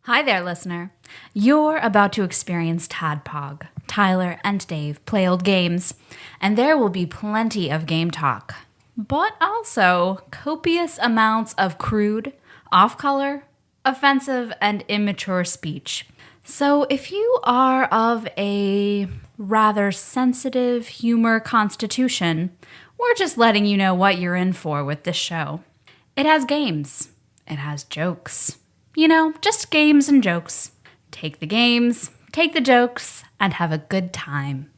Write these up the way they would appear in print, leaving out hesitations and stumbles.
Hi there, listener. You're about to experience TADPOG. Tyler and Dave play old games, and there will be plenty of game talk, but also copious amounts of crude, off-color, offensive, and immature speech. So if you are of a rather sensitive humor constitution, we're just letting you know what you're in for with this show. It has games. It has jokes. You know, just games and jokes. Take the games, take the jokes, and have a good time.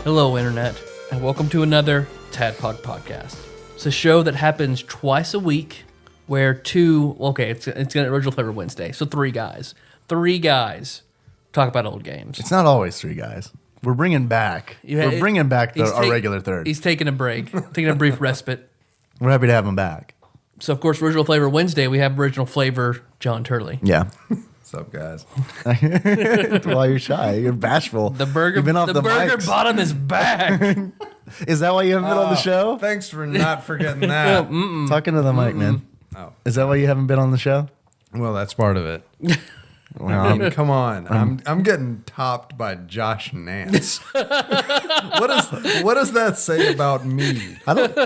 Hello, Internet, and welcome to another TADPOG podcast. It's a show that happens twice a week where it's going to Original Flavor Wednesday, so three guys talk about old games. It's not always three guys. We're bringing back our regular third. He's taking a break, taking a brief respite. We're happy to have him back. So, of course, Original Flavor Wednesday, we have Original Flavor Jon Turley. Yeah. What's up, guys? Why you're shy? You're bashful. The burger, You've been off the burger mics. bottom is back. Is that why you haven't been on the show? Thanks for not forgetting that. Talking to the mic, man. Oh. Is that why you haven't been on the show? Well, that's part of it. I mean, come on. I'm getting topped by Josh Nance. What does that say about me?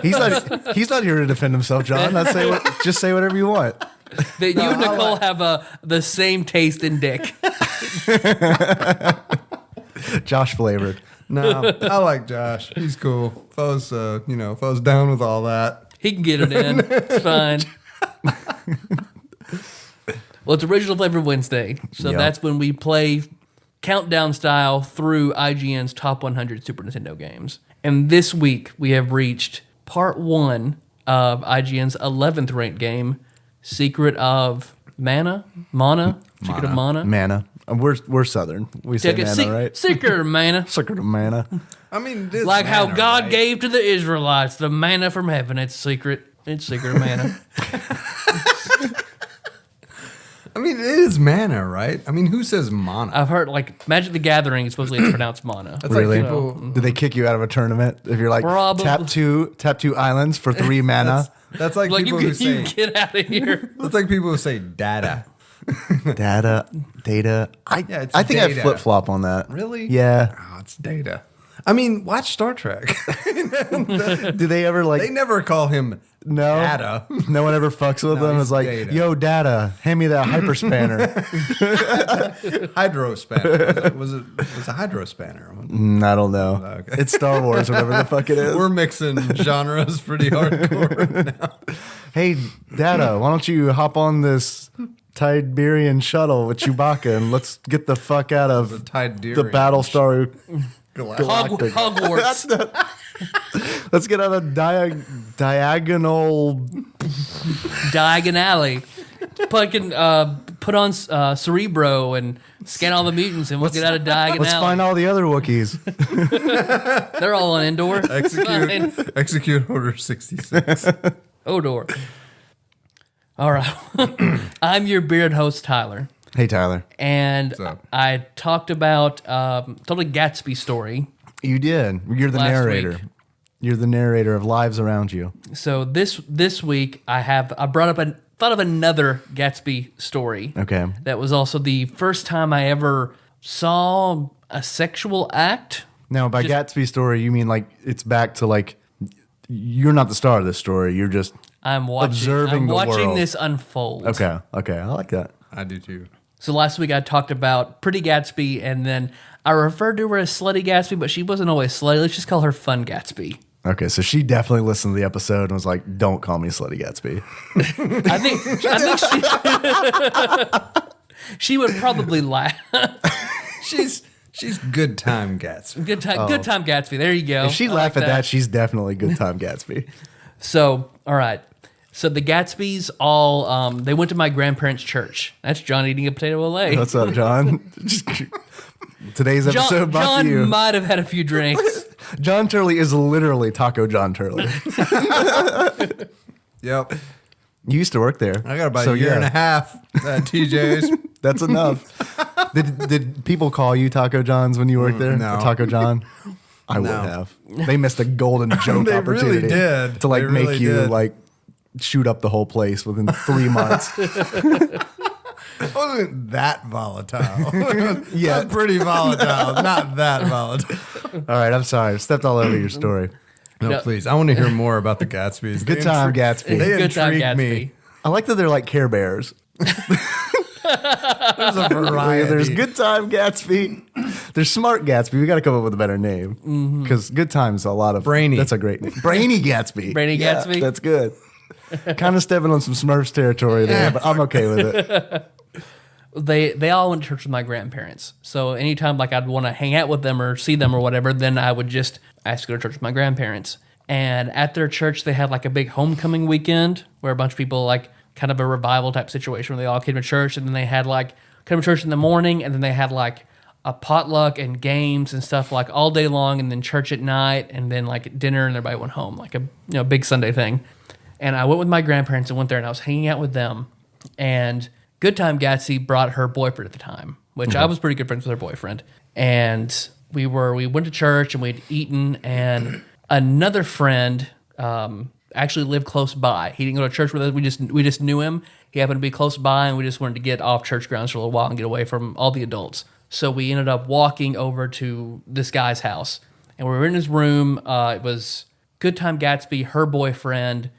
He's not here to defend himself, John. Just say whatever you want. That you and Nicole have the same taste in dick. Josh flavored. No, I like Josh. He's cool. Fo's down with all that. He can get it in. It's fine. Well, it's Original Flavor Wednesday, so Yep. That's when we play countdown style through IGN's top 100 Super Nintendo games. And this week, we have reached part 1 of IGN's 11th ranked game, Secret of Mana? Secret of Mana? Mana. We're Southern. We say mana, right? Secret of Mana. Secret of Mana. I mean, it's Like how manner, God right? gave to the Israelites the manna from heaven. It's secret. It's Secret of Mana. I mean, it is mana, right? I mean, who says mana? I've heard, like, Magic the Gathering is supposedly pronounced mana. That's Really? like people. Did they kick you out of a tournament if you're like Probably. tap two islands for 3 mana? That's like Like, people you who say. get out of here. That's like people who say data. Data. Yeah, it's I think data. I flip flop on that. Really? Yeah. Oh, it's data. I mean, watch Star Trek. Do they ever like? They never call him No. data. No one ever fucks with No, them. he's It's like, Data. yo, Data, hand me that hyper spanner. Hydro spanner. Was it a hydro spanner? I don't know. Okay. It's Star Wars, whatever the fuck it is. We're mixing genres pretty hardcore now. Hey, Data, why don't you hop on this Tiberian shuttle with Chewbacca and let's get the fuck out of The Tiderian the Battlestar. Galactic. Hogwarts. Let's get out of diagonal. Diagon Alley. Put on Cerebro and scan all the mutants and we'll get out of Diagon Let's Alley. find all the other Wookiees. They're all on Endor. Fine. Execute Order 66. Odor. All right. I'm your beard host, Tyler. Hey, Tyler. And What's up? I talked about told a Gatsby story. You did. You're the Last narrator. week. You're the narrator of Lives Around You. So this week I thought of another Gatsby story. Okay. That was also the first time I ever saw a sexual act. Now, by Gatsby story, you mean like it's back to like you're not the star of this story. You're just I'm observing the watching world. this unfold. Okay. I like that. I do too. So last week I talked about Pretty Gatsby, and then I referred to her as Slutty Gatsby, but she wasn't always slutty. Let's just call her Fun Gatsby. Okay, so she definitely listened to the episode and was like, "Don't call me Slutty Gatsby." I think she would probably laugh. She's good time Gatsby. Good time Gatsby. There you go. If she I laughed like at that, she's definitely good time Gatsby. So, all right. So the Gatsbys all, they went to my grandparents' church. That's John eating a potato LA. What's up, John? Today's episode brought to you. John might have had a few drinks. John Turley is literally Taco Jon Turley. Yep. You used to work there. I got about a year and a half at TJ's. That's enough. Did people call you Taco Johns when you worked there? No. Or Taco John? I would have. They missed a golden joke They opportunity. really did. To like They make really you did. like shoot up the whole place within 3 months. It wasn't that volatile. Yeah. Not pretty volatile. Not that volatile. All right, I'm sorry. I stepped all over your story. No, please. I want to hear more about the Gatsbys. Good time, Gatsby. They Good time, intrigue Gatsby. me. I like that they're like Care Bears. There's a variety. There's Good Time Gatsby. There's Smart Gatsby. We got to come up with a better name because Good Time's a lot of Brainy. That's a great name. Brainy Gatsby. Brainy Yeah, Gatsby? That's good. Kind of stepping on some Smurfs territory there, but I'm okay with it. They all went to church with my grandparents. So anytime like I'd want to hang out with them or see them or whatever, then I would just ask to go to church with my grandparents. And at their church, they had like a big homecoming weekend where a bunch of people like kind of a revival type situation where they all came to church, and then they had like come to church in the morning, and then they had like a potluck and games and stuff like all day long, and then church at night, and then like dinner, and everybody went home, like a big Sunday thing. And I went with my grandparents and went there, and I was hanging out with them. And Good Time Gatsby brought her boyfriend at the time, which I was pretty good friends with her boyfriend. And we went to church and we'd eaten, and another friend actually lived close by. He didn't go to church with us. We just knew him. He happened to be close by, and we just wanted to get off church grounds for a little while and get away from all the adults. So we ended up walking over to this guy's house, and we were in his room. It was Good Time Gatsby, her boyfriend,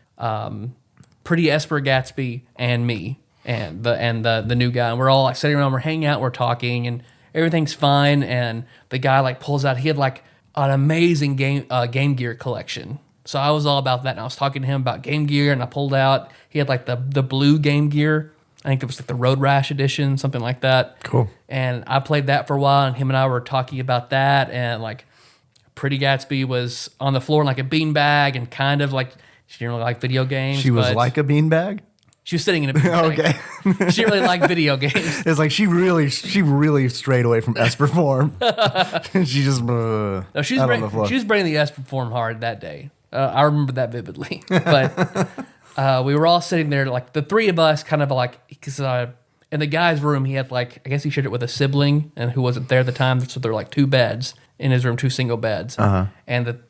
Pretty Esper Gatsby, and me, and the new guy. And we're all like sitting around, we're hanging out, we're talking, and everything's fine. And the guy like pulls out, he had like an amazing Game Gear collection. So I was all about that, and I was talking to him about Game Gear, and I pulled out, he had like the blue Game Gear. I think it was like the Road Rash edition, something like that. Cool. And I played that for a while, and him and I were talking about that, and like Pretty Gatsby was on the floor in like a beanbag, and kind of like, she didn't really like video games. She was but like a beanbag? she was sitting in a beanbag. Okay. She didn't really like video games. It's like she really strayed away from Esper form. She just No, she was bringing the Esper form hard that day. I remember that vividly. But we were all sitting there, like the three of us, kind of like, because in the guy's room, he had like, I guess he shared it with a sibling and who wasn't there at the time. So there were like 2 beds in his room, 2 single beds. And the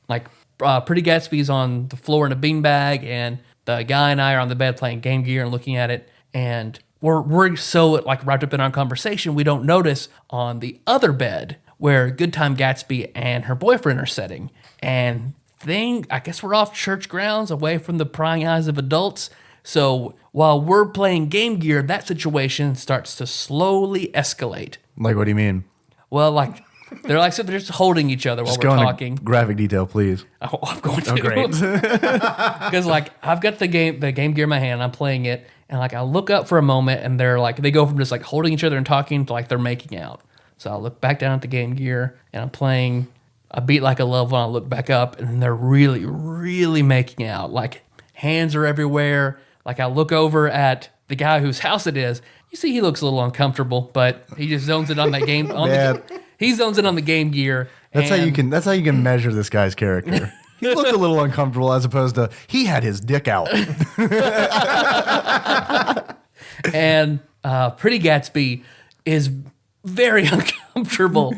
Pretty Gatsby's on the floor in a beanbag, and the guy and I are on the bed playing Game Gear and looking at it. And we're so like wrapped up in our conversation, we don't notice on the other bed where Good Time Gatsby and her boyfriend are sitting. And I guess we're off church grounds, away from the prying eyes of adults. So while we're playing Game Gear, that situation starts to slowly escalate. Like, what do you mean? Well, like they're just holding each other while Just we're go talking. into graphic detail, please. Oh, I'm going to. Oh, great. Because like I've got the Game Gear in my hand, I'm playing it, and like I look up for a moment, and they go from just like holding each other and talking to like they're making out. So I look back down at the Game Gear, and I'm playing a beat like a level, and I look back up, and they're really, really making out. Like hands are everywhere. Like I look over at the guy whose house it is. You see, he looks a little uncomfortable, but he just zones in on that game. He zones in on the Game Gear. That's how you can measure this guy's character. He looked a little uncomfortable as opposed to he had his dick out. And Pretty Gatsby is very uncomfortable,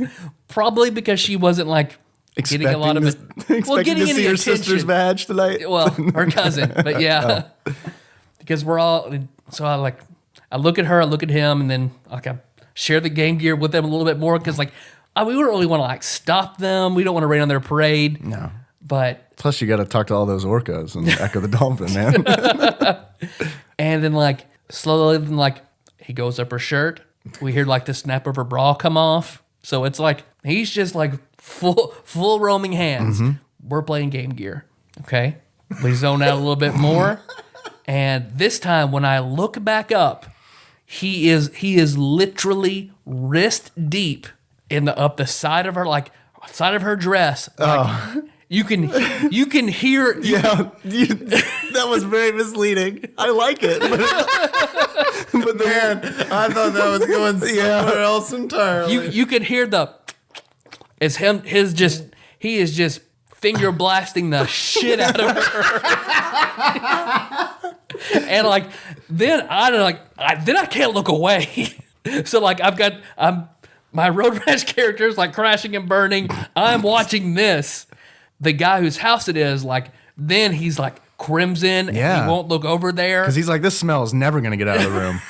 probably because she wasn't like getting a lot of it. Expecting to see her sister's badge tonight. Well, her cousin, but yeah, because we're all. So I look at her, I look at him, and then like I share the Game Gear with them a little bit more because like we don't really want to like stop them. We don't want to rain on their parade. No. But plus, you got to talk to all those orcas and Echo the Dolphin, man. And then like slowly, then like he goes up her shirt. We hear like the snap of her bra come off. So it's like he's just like full roaming hands. We're playing Game Gear. Okay, we zone out a little bit more, and this time when I look back up, he is literally wrist deep in the side of her side of her dress. Like, you can hear. That was very misleading. I like it, but Man, I thought that was going somewhere else entirely. You can hear he is just finger blasting the shit out of her. And like then I can't look away. So like I'm My Road Rash character is like crashing and burning. I'm watching this. The guy whose house it is, like, then he's like crimson and he won't look over there. Because he's like, this smell is never going to get out of the room.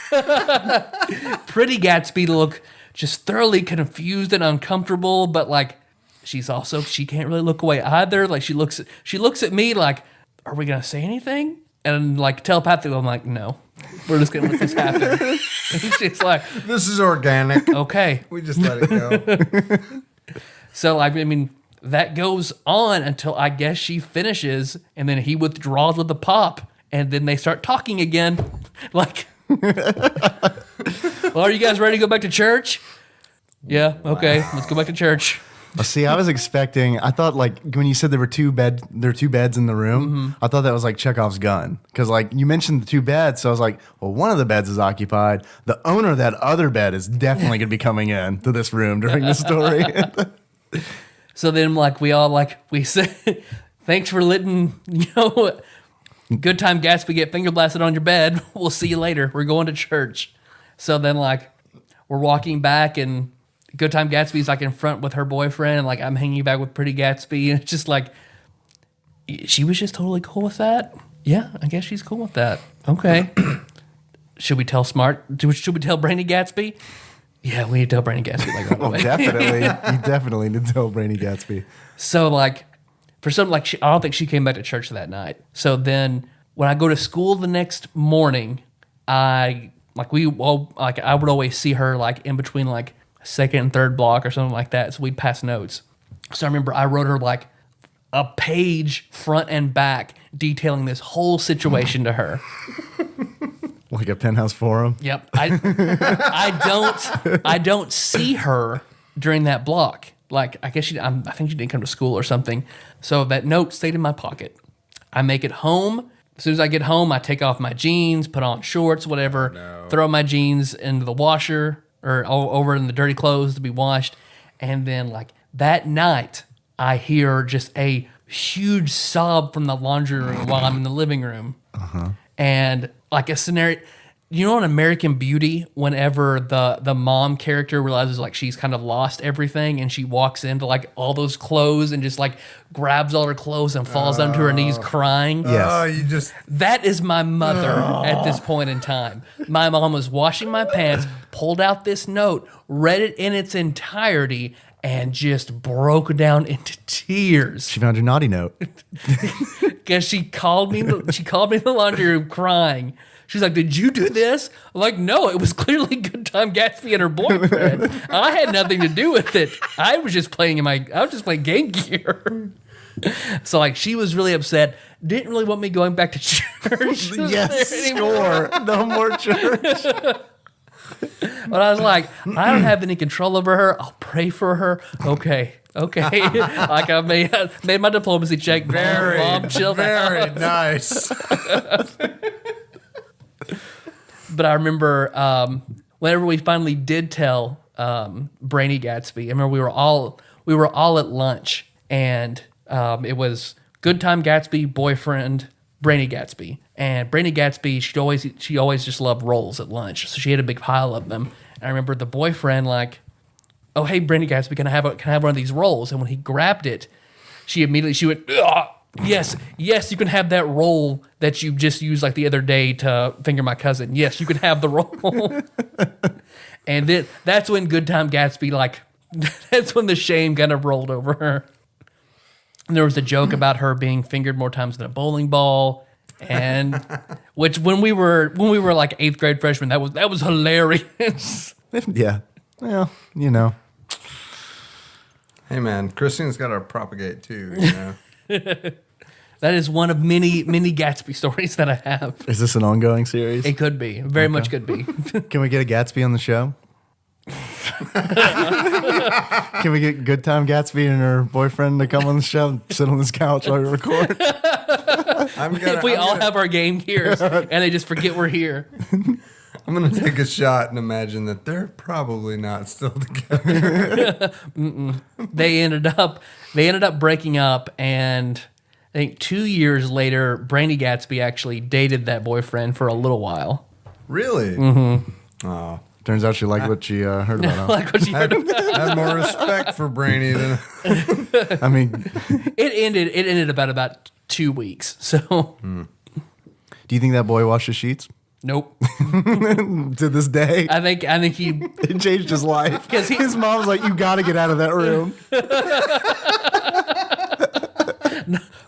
Pretty Gatsby look just thoroughly confused and uncomfortable, but like she can't really look away either. Like she looks at me like, are we gonna say anything? And like telepathically, I'm like, no, we're just gonna let this happen. And she's like, This is organic. okay. We just let it go. So like, I mean, that goes on until I guess she finishes, and then he withdraws with a pop, and then they start talking again. Like, well, are you guys ready to go back to church? Yeah, okay, let's go back to church. See, I was expecting. I thought like when you said there were two beds in the room. I thought that was like Chekhov's gun because like you mentioned the two beds, so I was like, well, one of the beds is occupied. The owner of that other bed is definitely going to be coming in to this room during the story. So then, like, we said, thanks for letting Good Time Gatsby get finger blasted on your bed. We'll see you later. We're going to church. So then, like, we're walking back and Good Time Gatsby's like in front with her boyfriend, and like I'm hanging back with Pretty Gatsby, and it's just like she was just totally cool with that. Yeah, I guess she's cool with that. Okay. Should we tell Brainy Gatsby? Yeah, we need to tell Brainy Gatsby. Like, right Well, away. definitely, you definitely need to tell Brainy Gatsby. So like, for some I don't think she came back to church that night. So then when I go to school the next morning, I would always see her like in between like second and third block or something like that. So we'd pass notes. So I remember I wrote her like a page front and back detailing this whole situation to her. Like a penthouse forum. Yep. I don't see her during that block. Like I guess I think she didn't come to school or something. So that note stayed in my pocket. I make it home. As soon as I get home, I take off my jeans, put on shorts, whatever, throw my jeans into the washer or over in the dirty clothes to be washed. And then like that night, I hear just a huge sob from the laundry room while I'm in the living room. And like a scenario, you know, in American Beauty, whenever the mom character realizes like she's kind of lost everything and she walks into like all those clothes and just like grabs all her clothes and falls onto her knees crying. Yes. That is my mother at this point in time. My mom was washing my pants, pulled out this note, read it in its entirety, and just broke down into tears. She found your naughty note. Because she called me in the laundry room crying. She's like, "Did you do this?" I'm like, "No, it was clearly Good Time Gatsby and her boyfriend. I had nothing to do with it. I was just playing Game Gear." So like, she was really upset. Didn't really want me going back to church. Yes, score. No more church. But I was like, I don't have any control over her. I'll pray for her. Okay. Like I made my diplomacy check. Mom, chill Very out. nice. But I remember whenever we finally did tell Brainy Gatsby, I remember we were all at lunch, and it was Good Time Gatsby, boyfriend, Brainy Gatsby. And Brainy Gatsby, she always just loved rolls at lunch, so she had a big pile of them. And I remember the boyfriend like, "Oh hey, Brainy Gatsby, can I have one of these rolls?" And when he grabbed it, she went, "Ugh, yes, you can have that roll that you just used like the other day to finger my cousin. Yes, you can have the roll." And then that's when Good Time Gatsby that's when the shame kind of rolled over her. And there was a joke about her being fingered more times than a bowling ball, and which when we were like 8th grade freshmen, that was hilarious. Yeah. Well, you know. Hey man, Christine's got to propagate too. You know. That is one of many Gatsby stories that I have. Is this an ongoing series? It could be, very much could be. Can we get a Gatsby on the show? Can we get Good Time Gatsby and her boyfriend to come on the show and sit on this couch while we record? If we all have our game gears and they just forget we're here. I'm gonna take a shot and imagine that they're probably not still together. They ended up breaking up, and I think 2 years later, Brainy Gatsby actually dated that boyfriend for a little while. Really? Mm-hmm. Oh. Turns out she liked what she heard about him. Like what you heard about. I had more respect for Brainy than I mean, It ended about 2 weeks. So do you think that boy washed his sheets? nope. To this day, I think he. it changed his life. 'Cause His mom's like, you got to get out of that room.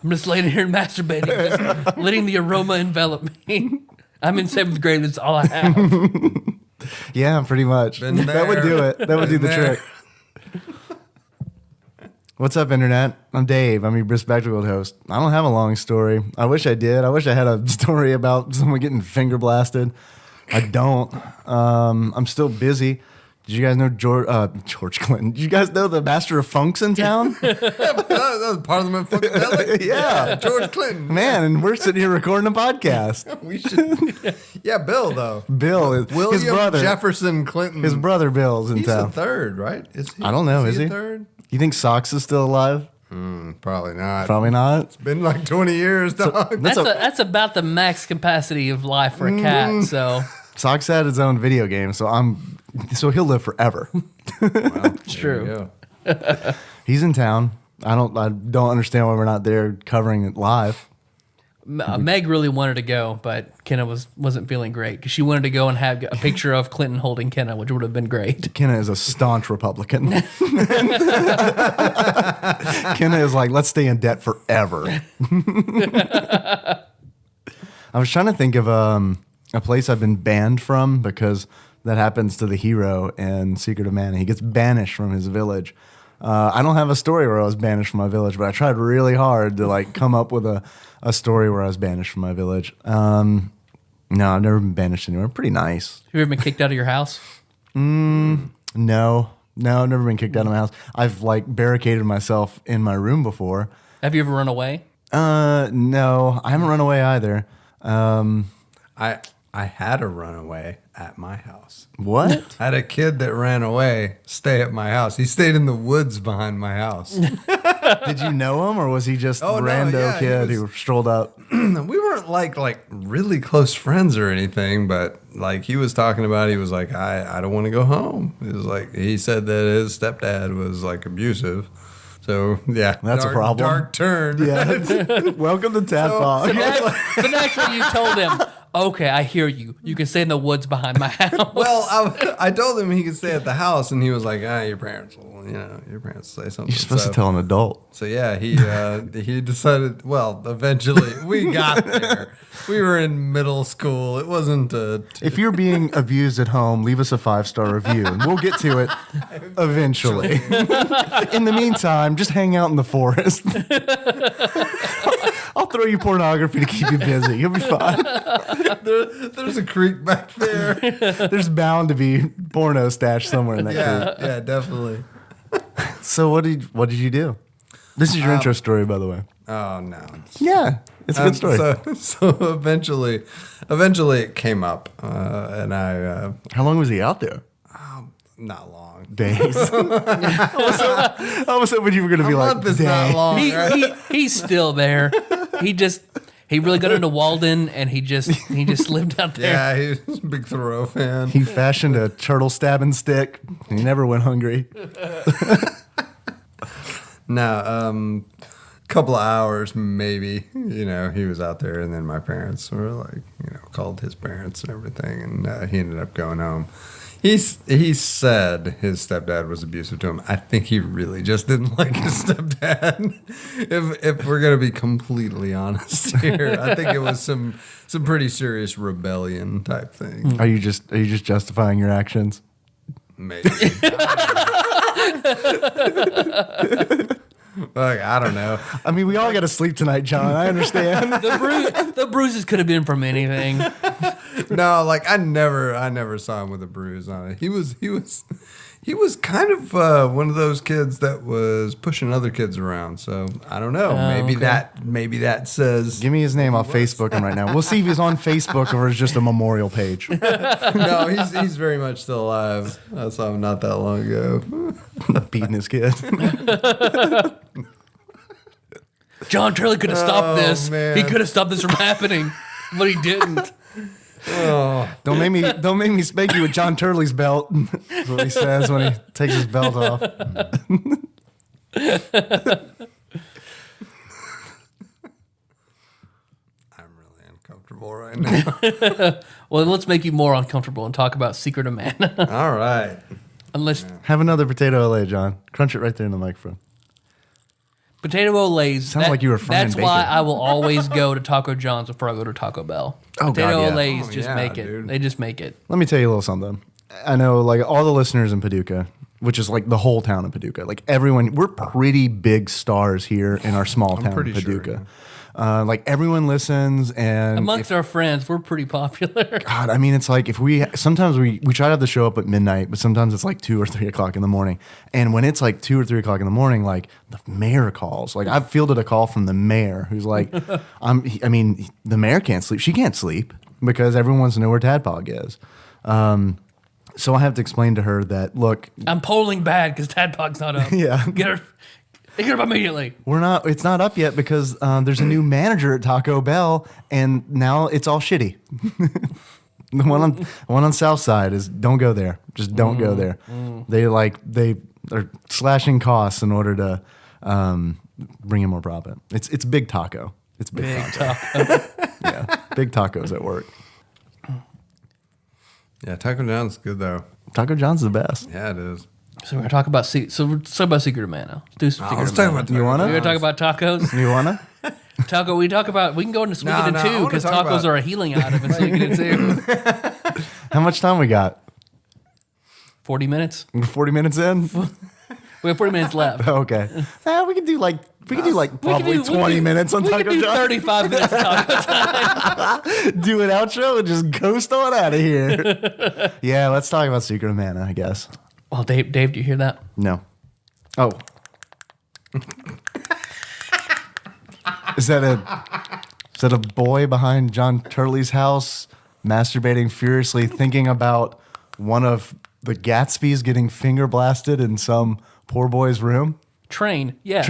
I'm just laying here and masturbating, just letting the aroma envelop me. I'm in 7th grade. That's all I have. Yeah, pretty much. Been That would do it. That would do the Been there. trick. What's up, Internet? I'm Dave. I'm your bespectacled host. I don't have a long story. I wish I did. I wish I had a story about someone getting finger blasted. I don't. I'm still busy. Did you guys know George Clinton? Did you guys know the Master of Funk's in town? that was Parliament Funkadelic. Yeah. George Clinton. Man, and we're sitting here recording a podcast. We should. Yeah, Bill though. Bill, his William brother, Jefferson Clinton. his brother Bill's in He's town. the third, right? Is he? I don't know. Is he? he? A third? You think Socks is still alive? Probably not. Probably not. Been like 20 years, dog. That's about the max capacity of life for a cat. So Socks had his own video game, so he'll live forever. it's true. He's in town. I don't understand why we're not there covering it live. Meg really wanted to go, but Kenna wasn't feeling great because she wanted to go and have a picture of Clinton holding Kenna, which would have been great. Kenna is a staunch Republican. Kenna is like, let's stay in debt forever. I was trying to think of a place I've been banned from because that happens to the hero in Secret of Mana. He gets banished from his village. I don't have a story where I was banished from my village, but I tried really hard to like come up with a story where I was banished from my village. No, I've never been banished anywhere. Pretty nice. Have you ever been kicked out of your house? No, I've never been kicked out of my house. I've like barricaded myself in my room before. Have you ever run away? No, I haven't run away either. I had a runaway at my house. What? I had a kid that ran away stay at my house. He stayed in the woods behind my house. Did you know him, or was he just a Oh, no, rando yeah, he kid was- who strolled up? We weren't like really close friends or anything, but like he was talking about, he was like, I don't want to go home. He was like, he said that his stepdad was like abusive. So yeah, That's a problem. Dark turn. Yeah. Welcome to TADPOG. So that's what you told him. Okay, I hear you. You can stay in the woods behind my house. Well, I told him he could stay at the house, and he was like, your parents will, your parents say something. You're supposed to tell an adult. So yeah, he decided. Well, eventually we got there. We were in middle school. It wasn't. If you're being abused at home, leave us a 5-star review, and we'll get to it eventually. In the meantime, just hang out in the forest. I'll throw you pornography to keep you busy. You'll be fine. there's a creek back there. There's bound to be porno stashed somewhere in that creek. Yeah, definitely. So what did you do? This is your intro story, by the way. Oh no. Yeah, it's a good story. So eventually it came up, and I How long was he out there? not long. Days. I was hoping you were going to be A like, month is "Dang." not long. right? He's still there. He really got into Walden, and he just lived out there. Yeah, he was a big Thoreau fan. He fashioned a turtle stabbing stick. And he never went hungry. No, couple of hours maybe. He was out there, and then my parents were like, called his parents and everything, and he ended up going home. He said his stepdad was abusive to him. I think he really just didn't like his stepdad. If we're gonna be completely honest here, I think it was some pretty serious rebellion type thing. Are you just justifying your actions? Maybe. Like, I don't know. I mean, we all got to sleep tonight, John. I understand. The bruises could have been from anything. No, like I never saw him with a bruise on it. He was kind of one of those kids that was pushing other kids around. So I don't know. Maybe that says. Give me his name. I'll Facebook him right now. We'll see if he's on Facebook or it's just a memorial page. No, he's very much still alive. I saw him not that long ago. Beating his kid. John Turley could have stopped this. Man. He could have stopped this from happening, but he didn't. Don't make me spank you with John Turley's belt. That's what he says when he takes his belt off. I'm really uncomfortable right now. Well, let's make you more uncomfortable and talk about Secret of Mana. All right. Unless Have another potato LA, John. Crunch it right there in the microphone. potato olays. Sounds like you were frying That's why bacon. I will always go to Taco John's before I go to Taco Bell. Oh, potato God, yeah. olays Oh, just yeah, make it. dude. They just make it. Let me tell you a little something. I know, like, all the listeners in Paducah, which is like the whole town of Paducah, like everyone, we're pretty big stars here in our small town of pretty sure, Paducah. Like everyone listens, and Amongst our friends, we're pretty popular. God, I mean, it's like if sometimes we try to have the show up at midnight, but sometimes it's like 2 or 3 o'clock in the morning. And when it's like 2 or 3 o'clock in the morning, like the mayor calls. Like I've fielded a call from the mayor who's like, the mayor can't sleep. She can't sleep because everyone wants to know where Tadpog is. So I have to explain to her that, look, I'm polling bad because Tadpog's not up. Yeah. Get her up immediately. it's not up yet because there's a new manager at Taco Bell, and now it's all shitty. The one on South Side is don't go there. Just don't go there. They are slashing costs in order to bring in more profit. It's Big Taco. It's Big Taco. Yeah, Big Taco's at work. Yeah, Taco John's good though. Taco John's the best. Yeah, it is. So we're gonna talk about Secret of Mana. Let's do some Secret Let's of talk Mana. about You wanna? We're gonna talk about tacos. You wanna? Taco. We can go into No, weekend no, I two wanna because talk tacos about- are a healing item in weekend two. How much time we got? 40 minutes. We're 40 minutes in. We have 40 minutes left. Okay. We could do like probably 20 minutes on we Taco can do John. 35 minutes of taco time. Do an outro and just coast on out of here. Yeah, let's talk about Secret of Mana, I guess. Well, Dave, do you hear that? No. Oh. Is that a boy behind John Turley's house masturbating furiously, thinking about one of the Gatsbys getting finger blasted in some poor boy's room? Train, yes.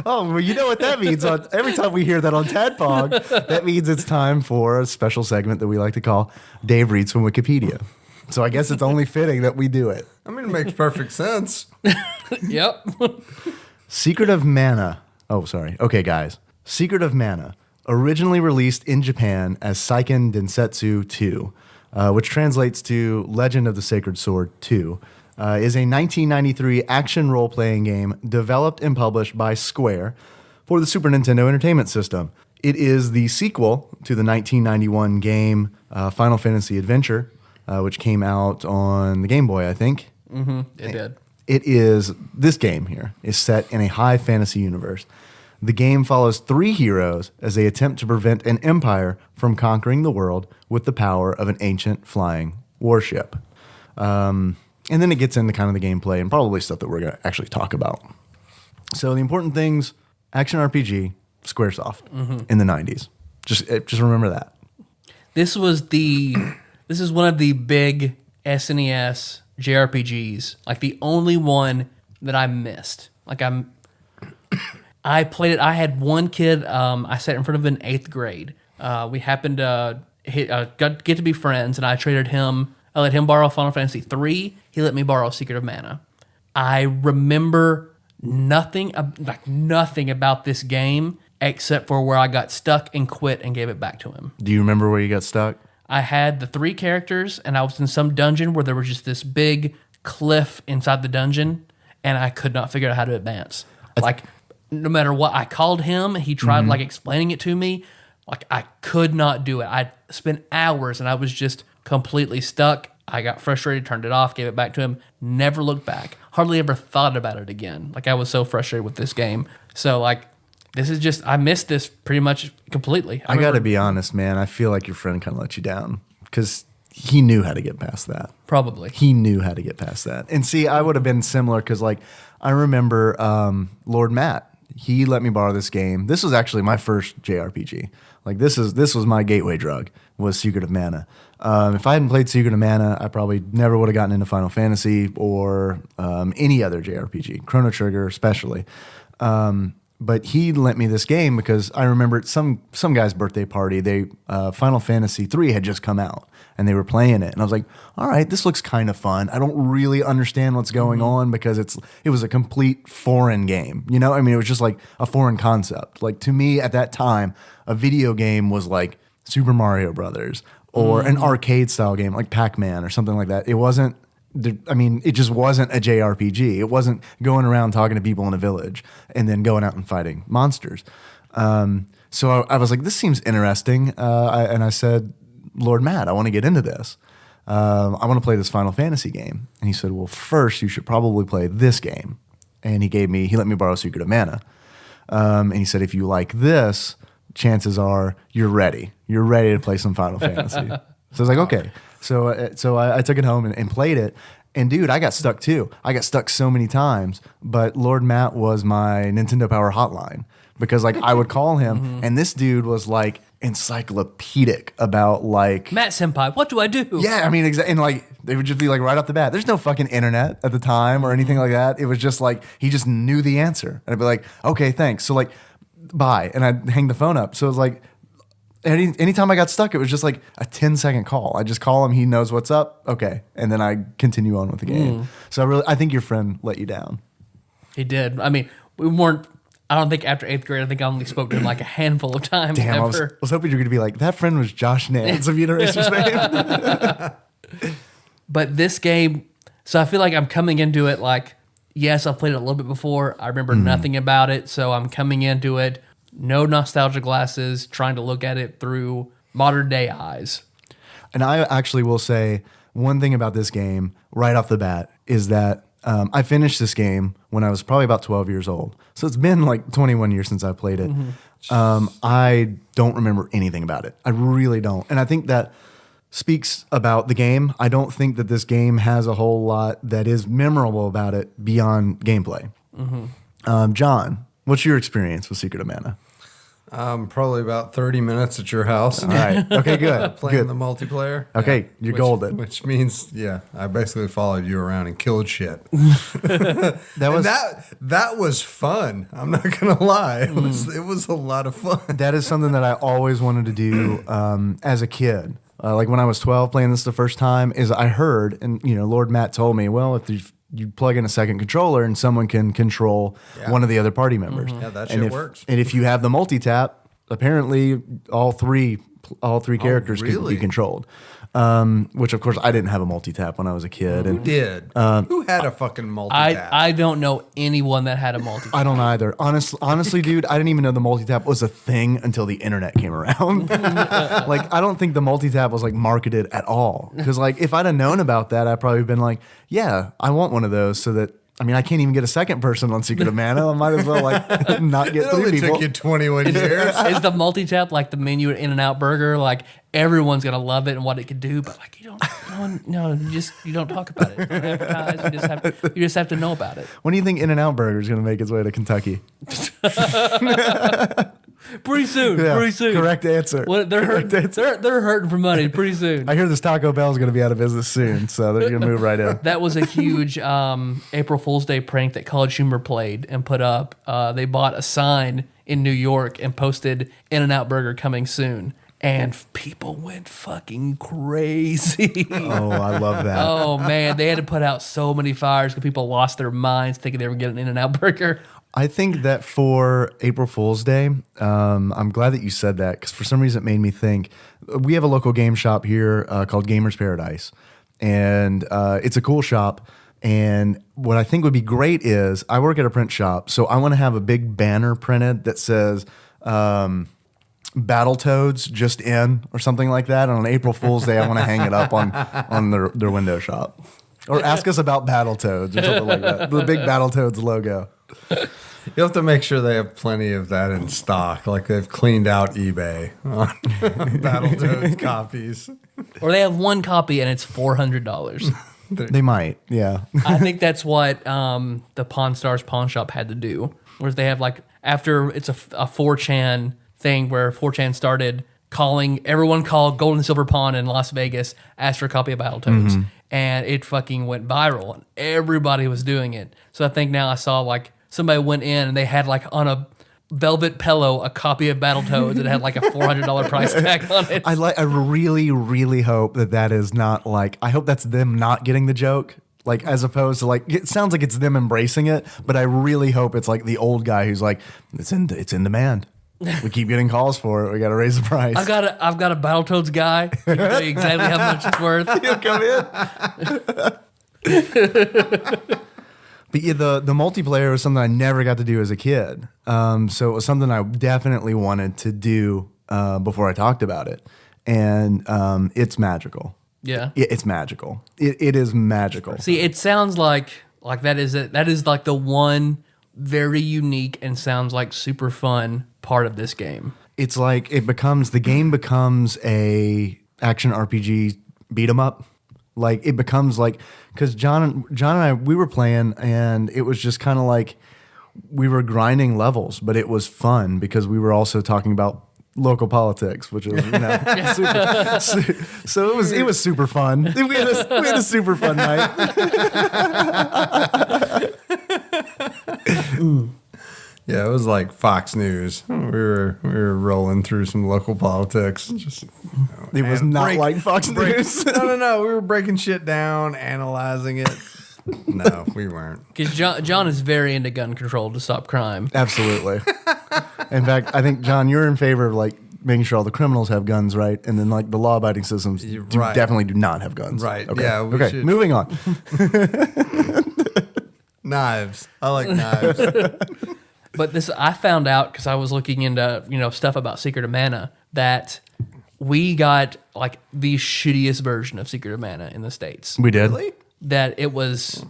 Oh, well, you know what that means. Every time we hear that on Tadpog, that means it's time for a special segment that we like to call Dave Reads from Wikipedia. So I guess it's only fitting that we do it. I mean, it makes perfect sense. Yep. Secret of Mana. Oh, sorry. Okay, guys. Secret of Mana, originally released in Japan as Seiken Densetsu 2, which translates to Legend of the Sacred Sword 2, is a 1993 action role-playing game developed and published by Square for the Super Nintendo Entertainment System. It is the sequel to the 1991 game Final Fantasy Adventure, which came out on the Game Boy, I think. Mm-hmm. It did. This game here is set in a high fantasy universe. The game follows 3 heroes as they attempt to prevent an empire from conquering the world with the power of an ancient flying warship. And then it gets into kind of the gameplay and probably stuff that we're going to actually talk about. So the important things, action RPG, Squaresoft in the 90s. Just remember that. This is one of the big SNES JRPGs, like the only one that I missed. Like I played it. I had one kid. I sat in front of in 8th grade. We happened to get to be friends, and I traded him. I let him borrow Final Fantasy 3. He let me borrow Secret of Mana. I remember nothing about this game except for where I got stuck and quit and gave it back to him. Do you remember where you got stuck? I had the 3 characters, and I was in some dungeon where there was just this big cliff inside the dungeon, and I could not figure out how to advance. Like, no matter what, I called him, he tried like explaining it to me. Like, I could not do it. I spent hours, and I was just completely stuck. I got frustrated, turned it off, gave it back to him, never looked back. Hardly ever thought about it again. Like, I was so frustrated with this game. So, like, this is just, I missed this pretty much completely. I got to be honest, man. I feel like your friend kind of let you down because he knew how to get past that. Probably. He knew how to get past that. And see, I would have been similar because, like, I remember Lord Matt. He let me borrow this game. This was actually my first JRPG. Like, this was my gateway drug, was Secret of Mana. If I hadn't played Secret of Mana, I probably never would have gotten into Final Fantasy or any other JRPG, Chrono Trigger especially. But he lent me this game because I remember at some guy's birthday party, they Final Fantasy 3 had just come out and they were playing it. And I was like, all right, this looks kind of fun. I don't really understand what's going on because it was a complete foreign game. You know, I mean, it was just like a foreign concept. Like to me at that time, a video game was like Super Mario Brothers or an arcade style game like Pac-Man or something like that. It wasn't. I mean, it just wasn't a JRPG. It wasn't going around talking to people in a village and then going out and fighting monsters. So I was like, this seems interesting. And I said, Lord Matt, I want to get into this. I want to play this Final Fantasy game. And he said, well, first you should probably play this game. And he let me borrow Secret of Mana. And he said, if you like this, chances are you're ready. You're ready to play some Final Fantasy. So I was like, okay. So I took it home and played it. And dude, I got stuck too. I got stuck so many times. But Lord Matt was my Nintendo Power hotline because like I would call him, and this dude was like encyclopedic about like Matt Senpai, what do I do? Yeah, I mean, and like they would just be like right off the bat. There's no fucking internet at the time or anything like that. It was just like he just knew the answer, and I'd be like, okay, thanks. So like, bye, and I'd hang the phone up. So it was like. Anytime I got stuck, it was just like a 10-second call. I just call him. He knows what's up. Okay. And then I continue on with the game. So I think your friend let you down. He did. I mean, I don't think after 8th grade, I think I only spoke to him like a handful of times. Damn, I was hoping you were going to be like, that friend was Josh Nance of Uniracers fame. But this game, so I feel like I'm coming into it like, yes, I've played it a little bit before. I remember nothing about it. So I'm coming into it. No nostalgia glasses, trying to look at it through modern day eyes. And I actually will say one thing about this game right off the bat is that I finished this game when I was probably about 12 years old. So it's been like 21 years since I played it. I don't remember anything about it. I really don't. And I think that speaks about the game. I don't think that this game has a whole lot that is memorable about it beyond gameplay. John, what's your experience with Secret of Mana? Probably about 30 minutes at your house. All right. Okay, good. Playing the multiplayer. Okay, you're golden. Which means, I basically followed you around and killed shit. That was fun. I'm not gonna lie. It was a lot of fun. That is something that I always wanted to do as a kid. Like when I was 12 playing this the first time, is I heard, and Lord Matt told me, well, if you plug in a second controller and someone can control one of the other party members. Yeah, that shit works. And if you have the multi-tap, apparently all three characters can be controlled. Which of course I didn't have a multi-tap when I was a kid. Who did? Who had a fucking multi-tap? I don't know anyone that had a multi-tap. I don't either. Honestly, dude, I didn't even know the multi-tap was a thing until the internet came around. Like, I don't think the multi-tap was like marketed at all. Because like, if I'd have known about that, I'd probably been like, yeah, I want one of those so that. I mean, I can't even get a second person on Secret of Mana. I might as well like not get three people. It only took you 21 years. Is the multi-tap like the menu at In-N-Out Burger? Like everyone's gonna love it and what it can do, but like you don't talk about it. You don't advertise. You just have to know about it. When do you think In-N-Out Burger is gonna make its way to Kentucky? Pretty soon. Yeah, pretty soon. Correct answer. Well, they're hurting for money pretty soon. I hear this Taco Bell is going to be out of business soon, so they're going to move right in. That was a huge April Fool's Day prank that College Humor played and put up. They bought a sign in New York and posted In-N-Out Burger coming soon. And people went fucking crazy. Oh, I love that. Oh, man. They had to put out so many fires because people lost their minds thinking they were getting an In-N-Out Burger. I think that for April Fool's Day, I'm glad that you said that because for some reason it made me think. We have a local game shop here called Gamers Paradise, and it's a cool shop. And what I think would be great is I work at a print shop, so I want to have a big banner printed that says Battletoads just in or something like that. And on April Fool's Day, I want to hang it up on their window shop. Or ask us about Battletoads or something like that. The big Battletoads logo. You have to make sure they have plenty of that in stock. Like they've cleaned out eBay on Battletoads copies. Or they have one copy and it's $400. They might, yeah. I think that's what the Pawn Stars Pawn Shop had to do. Whereas they have like, after it's a 4chan thing where 4chan started everyone called Gold and Silver Pawn in Las Vegas, asked for a copy of Battletoads. And it fucking went viral and everybody was doing it. So I think now I saw like somebody went in and they had like on velvet pillow a copy of Battletoads that had like a $400 price tag on it. I really, really hope that is not like, I hope that's them not getting the joke. Like, as opposed to like, it sounds like it's them embracing it, but I really hope it's like the old guy who's like, it's in demand. We keep getting calls for it. We got to raise the price. I've got a Battletoads guy. He can tell you exactly how much it's worth. He'll come in. But yeah, the multiplayer was something I never got to do as a kid. So it was something I definitely wanted to do before I talked about it. And it's magical. Yeah. It's magical. It is magical. See, it sounds like that is like the one very unique and sounds like super fun part of this game. It's like the game becomes a action RPG beat 'em up. Like it becomes like, because John and I, we were playing and it was just kind of like we were grinding levels, but it was fun because we were also talking about local politics, which is super, so it was super fun. We had a super fun night. Yeah, it was like Fox News. We were rolling through some local politics. It was not like Fox News. No. We were breaking shit down, analyzing it. No, we weren't. Because John is very into gun control to stop crime. Absolutely. In fact, I think, John, you're in favor of like making sure all the criminals have guns, right? And then like the law-abiding systems definitely do not have guns. Right. Okay. Yeah, we should. Moving on. Knives. I like knives. But this, I found out because I was looking into stuff about Secret of Mana that we got like the shittiest version of Secret of Mana in the States. We did. Really? That it was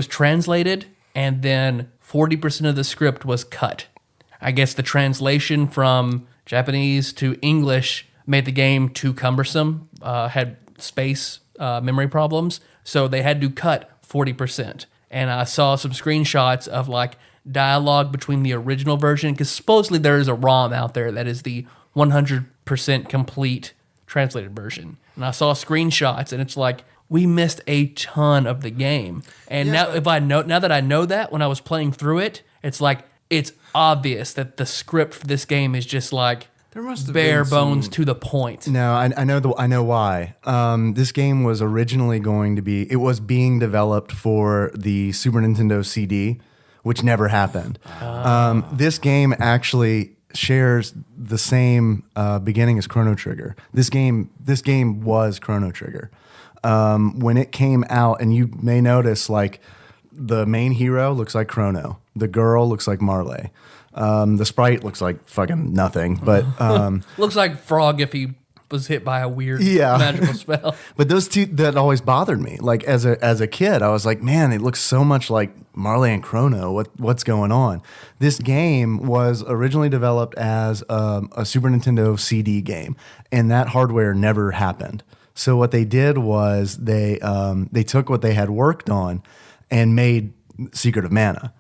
translated and then 40% of the script was cut. I guess the translation from Japanese to English made the game too cumbersome, had space memory problems, so they had to cut 40%. And I saw some screenshots of like dialogue between the original version, because supposedly there is a ROM out there that is the 100% complete translated version. And I saw screenshots, and it's like, we missed a ton of the game. And now that I know that, when I was playing through it, it's like, it's obvious that the script for this game is just like There must have bare been bones some- to the point. No, I know why. This game was originally being developed for the Super Nintendo CD, which never happened. This game actually shares the same beginning as Chrono Trigger. This game was Chrono Trigger. When it came out, and you may notice, like, the main hero looks like Chrono. The girl looks like Marley. The sprite looks like fucking nothing, but Looks like Frog if he was hit by a weird Yeah. magical spell. but those two, that always bothered me. Like as a kid, I was like, man, it looks so much like Marley and Chrono. What's going on? This game was originally developed as a Super Nintendo CD game, and that hardware never happened. So what they did was they took what they had worked on and made Secret of Mana.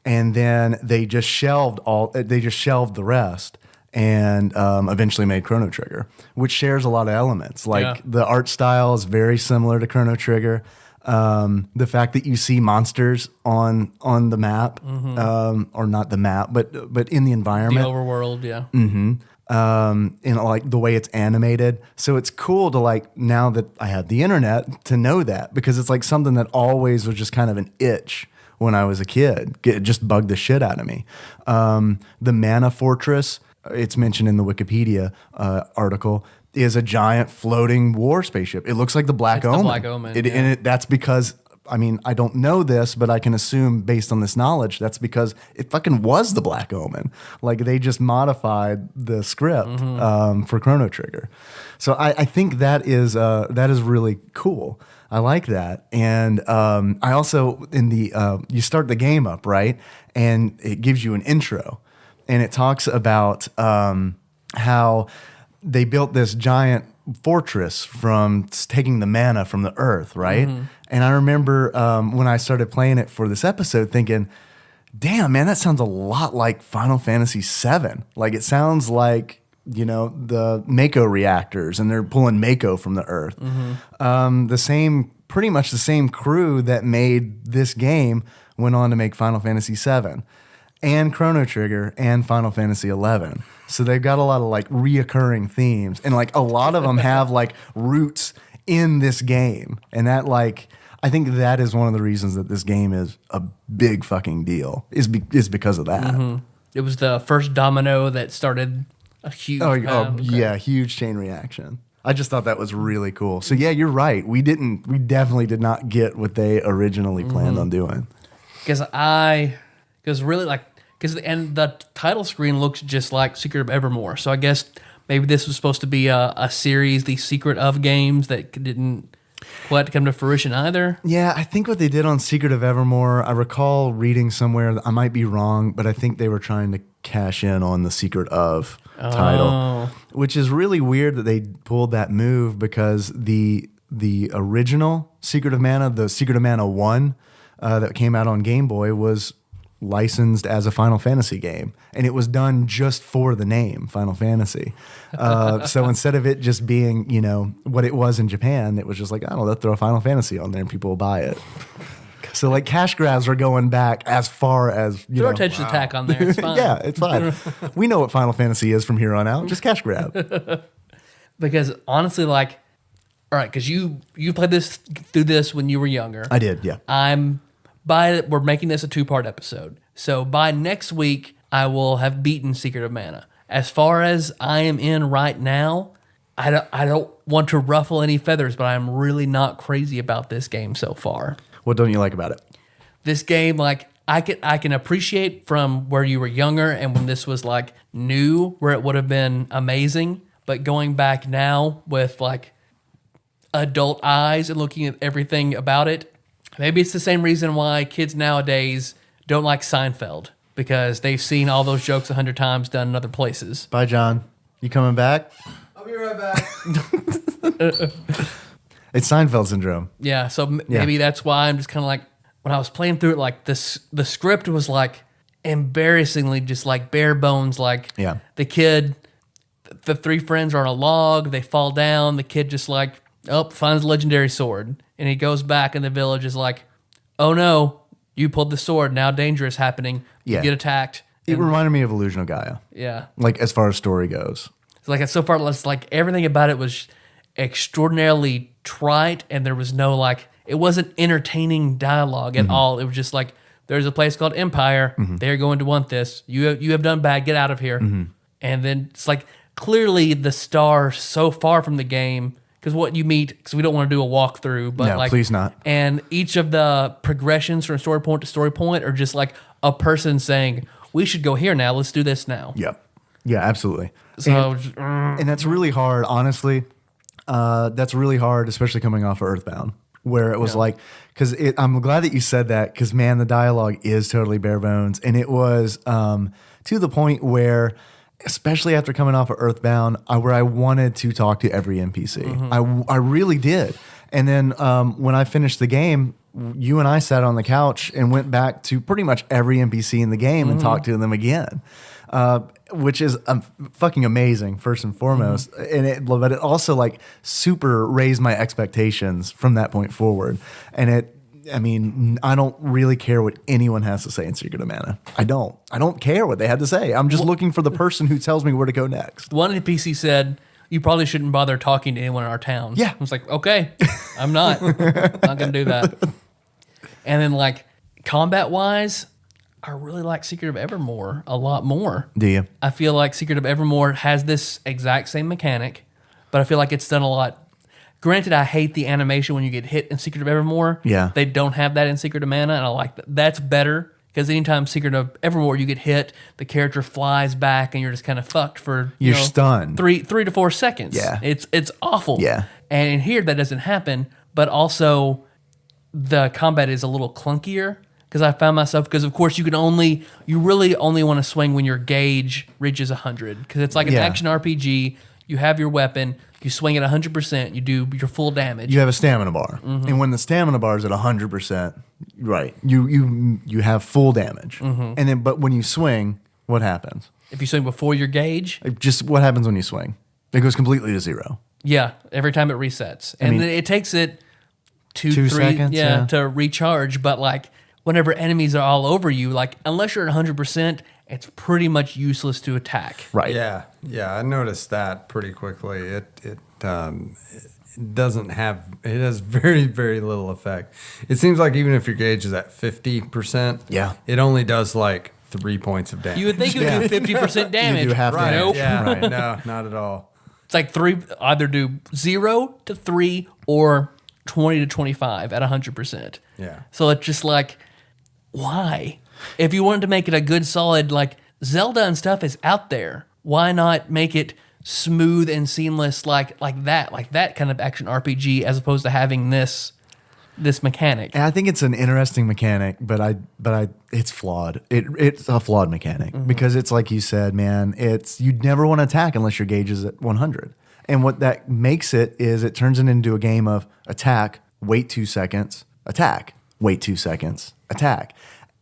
And then they just shelved the rest, and eventually made Chrono Trigger, which shares a lot of elements. Like the art style is very similar to Chrono Trigger. The fact that you see monsters on the map, or not the map, but in the The environment, overworld, yeah. and like the way it's animated. So it's cool to, like, now that I have the internet, to know that, because it's like something that always was just kind of an itch when I was a kid. It just bugged the shit out of me. The Mana Fortress, it's mentioned in the Wikipedia article, is a giant floating war spaceship. It looks like the Black Omen. The Black Omen, yeah. And that's because, I mean, I don't know this, but I can assume based on this knowledge, that's because it fucking was the Black Omen. Like, they just modified the script for Chrono Trigger. So I think that is really cool. I like that. And I also, you start the game up, right? And it gives you an intro. And it talks about how they built this giant fortress from taking the mana from the earth, right? And I remember when I started playing it for this episode thinking, damn, man, that sounds a lot like Final Fantasy VII. Like, it sounds like, the Mako reactors, and they're pulling Mako from the earth. Pretty much the same crew that made this game went on to make Final Fantasy VII. and Chrono Trigger and Final Fantasy 11. So they've got a lot of like reoccurring themes, and like a lot of them have like roots in this game, and that like I think that is one of the reasons that this game is a big fucking deal is because of that. Mm-hmm. It was the first domino that started a huge. Yeah, huge chain reaction. I just thought that was really cool. So yeah, you're right. We definitely did not get what they originally planned on doing. Because the title screen looks just like Secret of Evermore. So I guess maybe this was supposed to be a series, The Secret of games that didn't quite come to fruition either. Yeah, I think what they did on Secret of Evermore, I recall reading somewhere, I might be wrong, but I think they were trying to cash in on the Secret of title, which is really weird that they pulled that move because the original Secret of Mana, the Secret of Mana 1 that came out on Game Boy was licensed as a Final Fantasy game, and it was done just for the name Final Fantasy. So instead of it just being, what it was in Japan, it was just like, I don't know, let's throw a Final Fantasy on there and people will buy it. So like cash grabs are going back as far as throw attention attack on there. It's fine. Yeah, it's fine. We know what Final Fantasy is from here on out. Just cash grab. Because honestly, like, all right, because you played through this when you were younger. I did, yeah. We're making this a 2-part episode. So by next week, I will have beaten Secret of Mana. As far as I am in right now, I don't want to ruffle any feathers, but I'm really not crazy about this game so far. What don't you like about it? This game, like, I can appreciate from where you were younger and when this was like new, where it would have been amazing. But going back now with like adult eyes and looking at everything about it, maybe it's the same reason why kids nowadays don't like Seinfeld, because they've seen all those jokes 100 times done in other places. Bye, John. You coming back? I'll be right back. It's Seinfeld syndrome. Yeah, so maybe that's why I'm just kind of like, when I was playing through it, like the script was like embarrassingly just like bare bones. Like the kid, the 3 friends are on a log, they fall down, the kid just like, finds a legendary sword. And he goes back and the village is like, oh no, you pulled the sword, now danger is happening. You get attacked. It reminded me of Illusion of Gaia. Yeah. Like as far as story goes. So like so far, it's like everything about it was extraordinarily trite, and there was no like, it wasn't entertaining dialogue at all. It was just like, there's a place called Empire. They're going to want this. You have done bad. Get out of here. And then it's like clearly the star so far from the game, because what you meet, because we don't want to do a walkthrough, but no, please not. And each of the progressions from story point to story point are just like a person saying, we should go here now. Let's do this now. Yep. Yeah, absolutely. So, and that's really hard, honestly. That's really hard, especially coming off of Earthbound, where it was like, because I'm glad that you said that, because man, the dialogue is totally bare bones, and it was to the point where, especially after coming off of Earthbound, where I wanted to talk to every NPC. I really did. And then when I finished the game, you and I sat on the couch and went back to pretty much every NPC in the game and talked to them again, which is fucking amazing, first and foremost. But it also like super raised my expectations from that point forward. And I don't really care what anyone has to say in Secret of Mana. I don't care what they had to say. I'm just looking for the person who tells me where to go next. One NPC said, you probably shouldn't bother talking to anyone in our town. Yeah. I was like, okay, I'm not going to do that. And then like combat-wise, I really like Secret of Evermore a lot more. Do you? I feel like Secret of Evermore has this exact same mechanic, but I feel like it's done a lot. Granted, I hate the animation when you get hit in Secret of Evermore. Yeah. They don't have that in Secret of Mana, and I like that. That's better, because anytime Secret of Evermore you get hit, the character flies back and you're just kind of fucked for you're stunned. 3 to 4 seconds. Yeah. It's awful. Yeah. And in here that doesn't happen, but also the combat is a little clunkier, because I found myself, because of course you really only want to swing when your gauge reaches 100, because it's like an action RPG. You have your weapon, you swing at 100%, you do your full damage. You have a stamina bar, and when the stamina bar is at 100%, right, you have full damage. And then, but when you swing, what happens? If you swing before your gauge, Just what happens when you swing? It goes completely to 0. yeah, every time it resets, and then it takes it 2 3 seconds, to recharge. But like whenever enemies are all over you, like unless you're at 100%, it's pretty much useless to attack. Right. Yeah, I noticed that pretty quickly. It doesn't have, it has very, very little effect. It seems like even if your gauge is at 50%, Yeah. it only does like 3 points of damage. You would think it would do 50% damage. You do half damage. Nope. Yeah, Right. no, not at all. It's like either do 0 to 3 or 20 to 25 at 100%. Yeah. So it's just like, why? If you wanted to make it a good solid, like Zelda and stuff is out there, why not make it smooth and seamless like that kind of action RPG as opposed to having this mechanic? And I think it's an interesting mechanic, but it's flawed. It's a flawed mechanic because it's like you said, man. You'd never want to attack unless your gauge is at 100. And what that makes it is it turns it into a game of attack, wait 2 seconds, attack, wait 2 seconds, attack.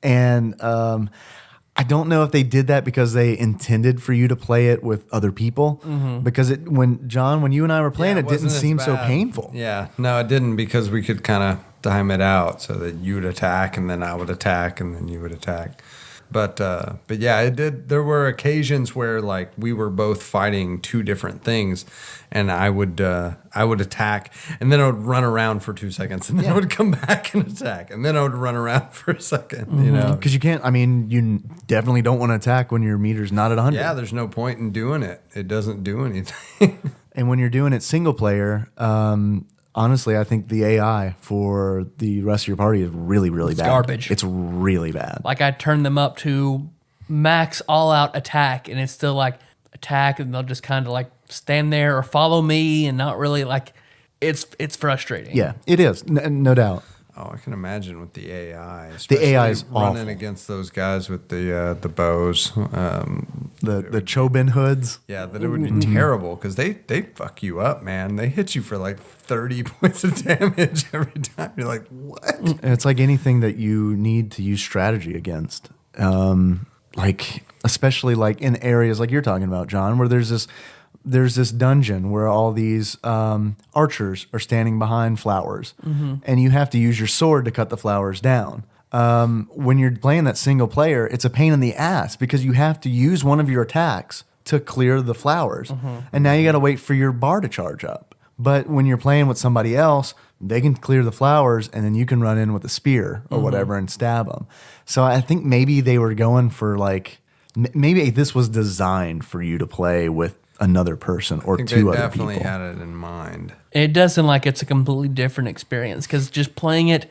And I don't know if they did that because they intended for you to play it with other people. Because when you and I were playing, Yeah, it didn't wasn't as seem so bad. painful. Yeah, no, it didn't because we could kind of time it out so that you would attack and then I would attack and then you would attack. But yeah, it did. There were occasions where like we were both fighting two different things, and I would attack, and then I would run around for 2 seconds, and then I would come back and attack, and then I would run around for a second. You know, Because you can't, I mean, you definitely don't want to attack when your meter's not at 100. yeah, there's no point in doing it. It doesn't do anything. And when you're doing it single player, honestly, I think the AI for the rest of your party is really, really bad. garbage. It's really bad. Like I turn them up to max all out attack and it's still like attack and they'll just kind of like stand there or follow me and not really like it's frustrating. Yeah, it is. No doubt. Oh, I can imagine with the AI. AI especially is running awful. against those guys with the bows. The Chobin hoods. Yeah, that it would be terrible because they fuck you up, man. They hit you for like 30 points of damage every time. You're like, what? It's like anything that you need to use strategy against. Like, especially like in areas like you're talking about, John, where there's this dungeon where all these archers are standing behind flowers, and you have to use your sword to cut the flowers down. When you're playing that single player, it's a pain in the ass because you have to use one of your attacks to clear the flowers, and now you got to wait for your bar to charge up. But when you're playing with somebody else, they can clear the flowers, and then you can run in with a spear or whatever and stab them. So I think maybe they were going for like, maybe this was designed for you to play with another person or I think two they other definitely people. had it in mind. It does seem like it's a completely different experience because just playing it,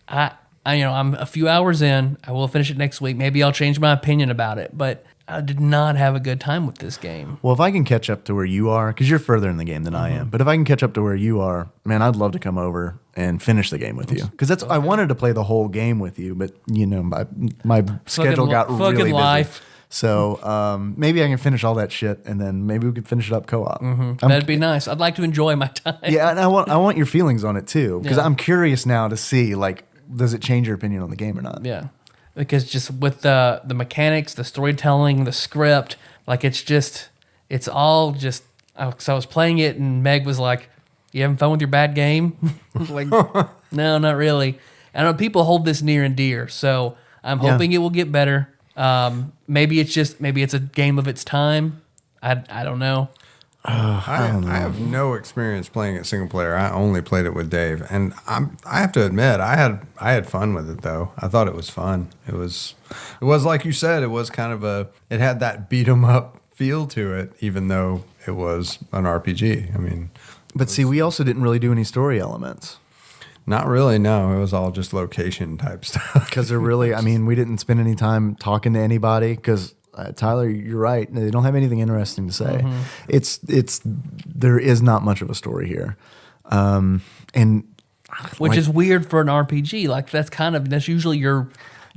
I'm a few hours in. I will finish it next week. Maybe I'll change my opinion about it, but I did not have a good time with this game. Well, if I can catch up to where you are, because you're further in the game than I am, but if I can catch up to where you are, man, I'd love to come over and finish the game with you. Because I wanted to play the whole game with you, but you know, my schedule got really busy. life. So maybe I can finish all that shit, and then maybe we can finish it up co-op. That'd be nice. I'd like to enjoy my time. Yeah, and I want your feelings on it too, because Yeah. I'm curious now to see like, does it change your opinion on the game or not? Yeah. Because just with the mechanics, the storytelling, the script, like it's all just. So I was playing it, and Meg was like, "You having fun with your bad game?" I was like, no, not really. I know people hold this near and dear, so I'm hoping it will get better. Maybe it's a game of its time. I don't know. I have no experience playing it single player. I only played it with Dave, and I have to admit I had fun with it though. I thought it was fun. It was like you said. It was kind of it had that beat 'em up feel to it, even though it was an RPG. I mean, But see, we also didn't really do any story elements. not really. No, it was all just location type stuff. Because they're really, I mean, we didn't spend any time talking to anybody because, Tyler, you're right. They don't have anything interesting to say. There is not much of a story here. And Which like, is weird for an RPG. Like that's usually your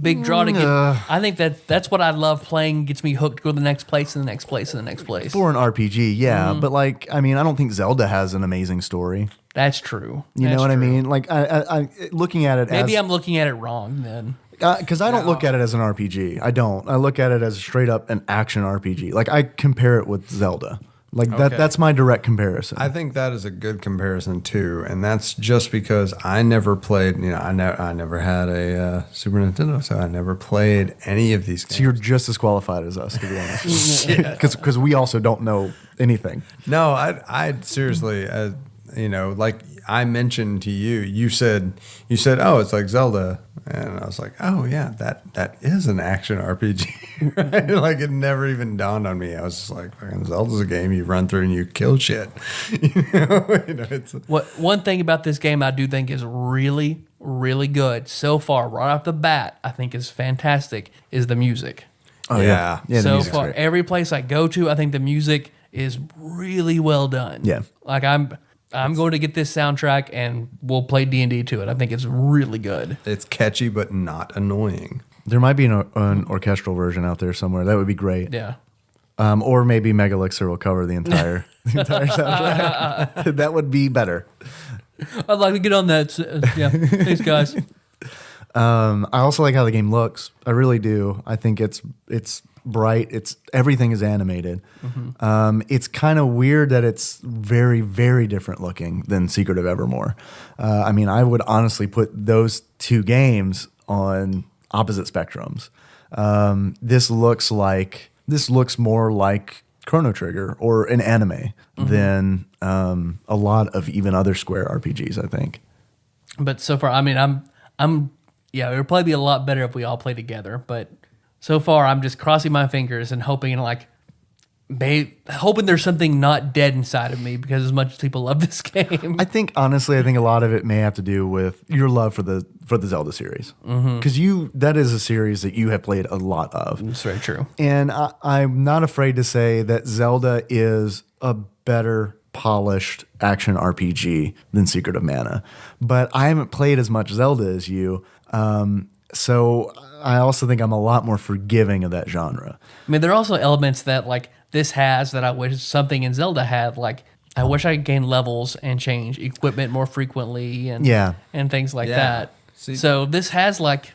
big draw to get. I think that's what I love playing. Gets me hooked. Go to the next place and the next place and the next place. for an RPG, yeah. But like, I mean, I don't think Zelda has an amazing story. That's true. You know what I mean? Like, I looking at it Maybe as... I'm looking at it wrong then. Because I don't look at it as an RPG. I don't. I look at it as straight up an action RPG. Like, I compare it with Zelda. Like Okay. that's my direct comparison. I think that is a good comparison too, and that's just because I never played. I never had a Super Nintendo, so I never played any of these games. So you're just as qualified as us, to be honest, because we also don't know anything. No, I seriously, like I mentioned to you, you said, oh, it's like Zelda, and I was like, oh yeah, that is an action RPG, right? Like it never even dawned on me. I was just like, fucking Zelda's a game you run through and you kill shit. It's One thing about this game I do think is really, really good so far, right off the bat, I think is fantastic, is the music. Oh Yeah. yeah, the So music's far, great. every place I go to, I think the music is really well done. Yeah. Like I'm going to get this soundtrack and we'll play D&D to it. I think it's really good. it's catchy but not annoying. There might be an orchestral version out there somewhere. That would be great. Yeah. Or maybe Megalixer will cover the entire soundtrack. That would be better. I'd like to get on that. Yeah. Thanks, guys. I also like how the game looks. I really do. I think it's bright. Everything is animated. It's kind of weird that it's very, very different looking than Secret of Evermore. I mean, I would honestly put those two games on opposite spectrums. This looks more like Chrono Trigger or an anime than a lot of even other Square RPGs, I think. But so far, I mean, yeah, it would probably be a lot better if we all play together. But so far, I'm just crossing my fingers and hoping, hoping there's something not dead inside of me because as much as people love this game. Honestly, I think a lot of it may have to do with your love for the Zelda series, because that is a series that you have played a lot of. It's very true. And I'm not afraid to say that Zelda is a better polished action RPG than Secret of Mana. But I haven't played as much Zelda as you. So I also think I'm a lot more forgiving of that genre. I mean, there are also elements that this has that I wish something in Zelda had. Like, I wish I could gain levels and change equipment more frequently and things like Yeah. that. See- So this has it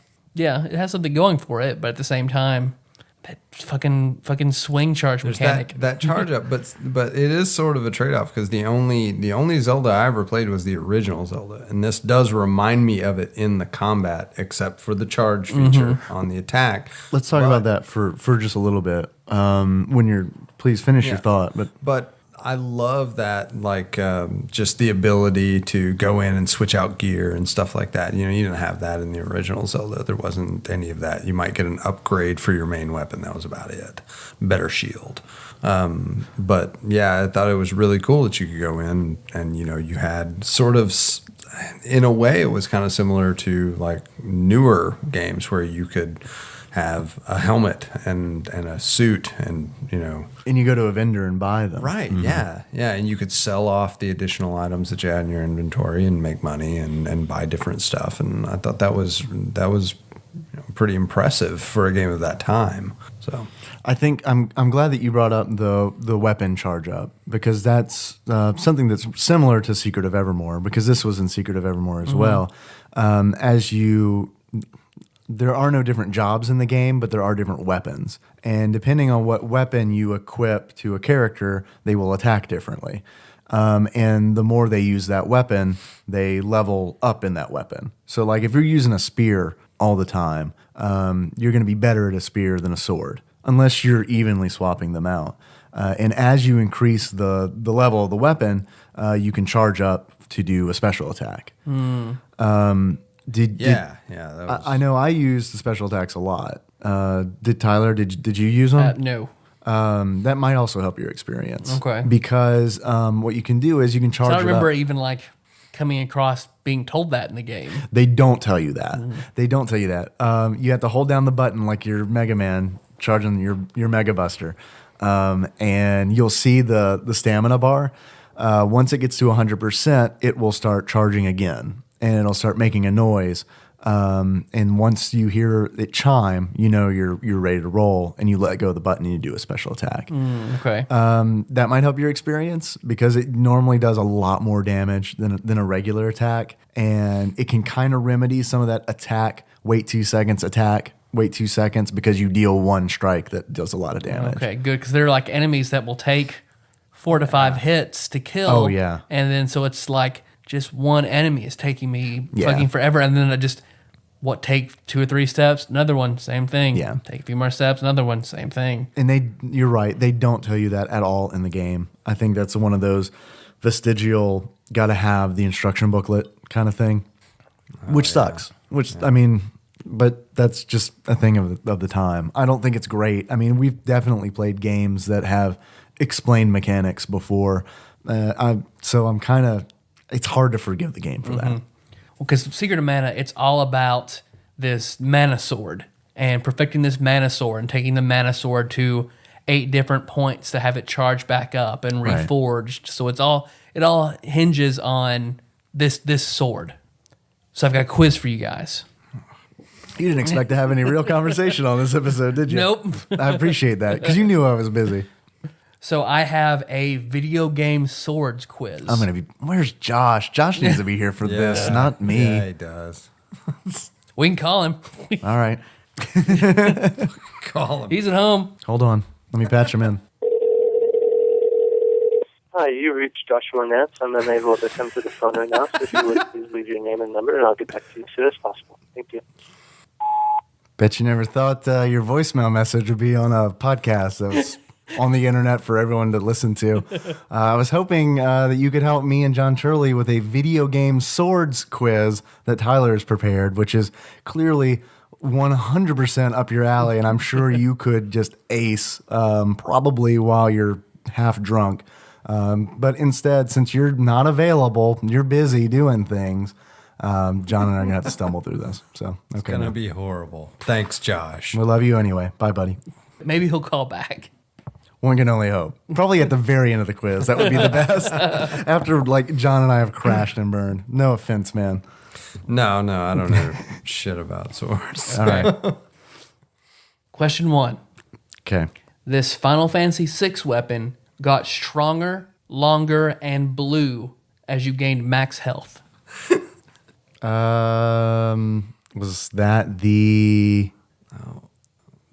has something going for it, but at the same time, that fucking swing charge There's mechanic. that charge up, but it is sort of a trade off because the only Zelda I ever played was the original Zelda, and this does remind me of it in the combat, except for the charge feature on the attack. Let's talk about that for just a little bit. Please finish your thought. But I love that, just the ability to go in and switch out gear and stuff like that. You didn't have that in the original Zelda. There wasn't any of that. You might get an upgrade for your main weapon. That was about it. Better shield. But yeah, I thought it was really cool that you could go in and, you had sort of, in a way, it was kind of similar to newer games where you could have a helmet and a suit and And you go to a vendor and buy them. right yeah and you could sell off the additional items that you had in your inventory and make money and buy different stuff, and I thought that was pretty impressive for a game of that time. So I think I'm glad that you brought up the weapon charge up, because that's something that's similar to Secret of Evermore, because this was in Secret of Evermore as well. There are no different jobs in the game, but there are different weapons. And depending on what weapon you equip to a character, they will attack differently. And the more they use that weapon, they level up in that weapon. So if you're using a spear all the time, you're going to be better at a spear than a sword, unless you're evenly swapping them out. And as you increase the level of the weapon, you can charge up to do a special attack. that was, I know I use the special attacks a lot. Did Tyler? Did you use them? No. That might also help your experience. Okay. Because what you can do is you can charge. So I it remember up. even coming across being told that in the game. They don't tell you that. They don't tell you that. You have to hold down the button like your Mega Man charging your Mega Buster, and you'll see the stamina bar. Once it gets to 100%, it will start charging again, and it'll start making a noise. And once you hear it chime, you're ready to roll, and you let go of the button and you do a special attack. Okay. That might help your experience, because it normally does a lot more damage than a regular attack, and it can kind of remedy some of that wait 2 seconds, wait 2 seconds, because you deal one strike that does a lot of damage. Okay, good, because there are enemies that will take 4 to 5 hits to kill. Oh, yeah. And then so it's like just one enemy is taking me Yeah. fucking forever. And then I just, take 2 or 3 steps, another one, same thing. Yeah. Take a few more steps, another one, same thing. And you're right, they don't tell you that at all in the game. I think that's one of those vestigial, gotta have the instruction booklet kind of thing, which sucks. I mean, but that's just a thing of the time. I don't think it's great. I mean, we've definitely played games that have explained mechanics before. So I'm kind of, it's hard to forgive the game for that. Because Secret of Mana, it's all about this mana sword and perfecting this mana sword and taking the mana sword to 8 different points to have it charged back up and Right. reforged. So it all hinges on this sword. So I've got a quiz for you guys. You didn't expect to have any real conversation on this episode, did you? Nope. I appreciate that because you knew I was busy. So I have a video game swords quiz. I'm gonna be. Where's Josh? Josh needs to be here for this, not me. Yeah, he does. We can call him. All right, Call him. He's at home. hold on. Let me patch him in. Hi, you reached Joshua Nance. I'm unable to come to the phone right now, so if you would please leave your name and number, and I'll get back to you as soon as possible. Thank you. Bet you never thought your voicemail message would be on a podcast that was on the internet for everyone to listen to. I was hoping that you could help me and Jon Turley with a video game swords quiz that Tyler has prepared, which is clearly 100% up your alley, and I'm sure you could just ace probably while you're half drunk. But instead, since you're not available, you're busy doing things, John and I are going to have to stumble through this. So, okay. It's going to be horrible. Thanks, Josh. We love you anyway. Bye, buddy. Maybe he'll call back. One can only hope. Probably at the very end of the quiz. That would be the best. After, like, John and I have crashed and burned. No offense, man. No, I don't know shit about swords. All right. Question 1. Okay. This Final Fantasy VI weapon got stronger, longer, and blue as you gained max health. Was that the...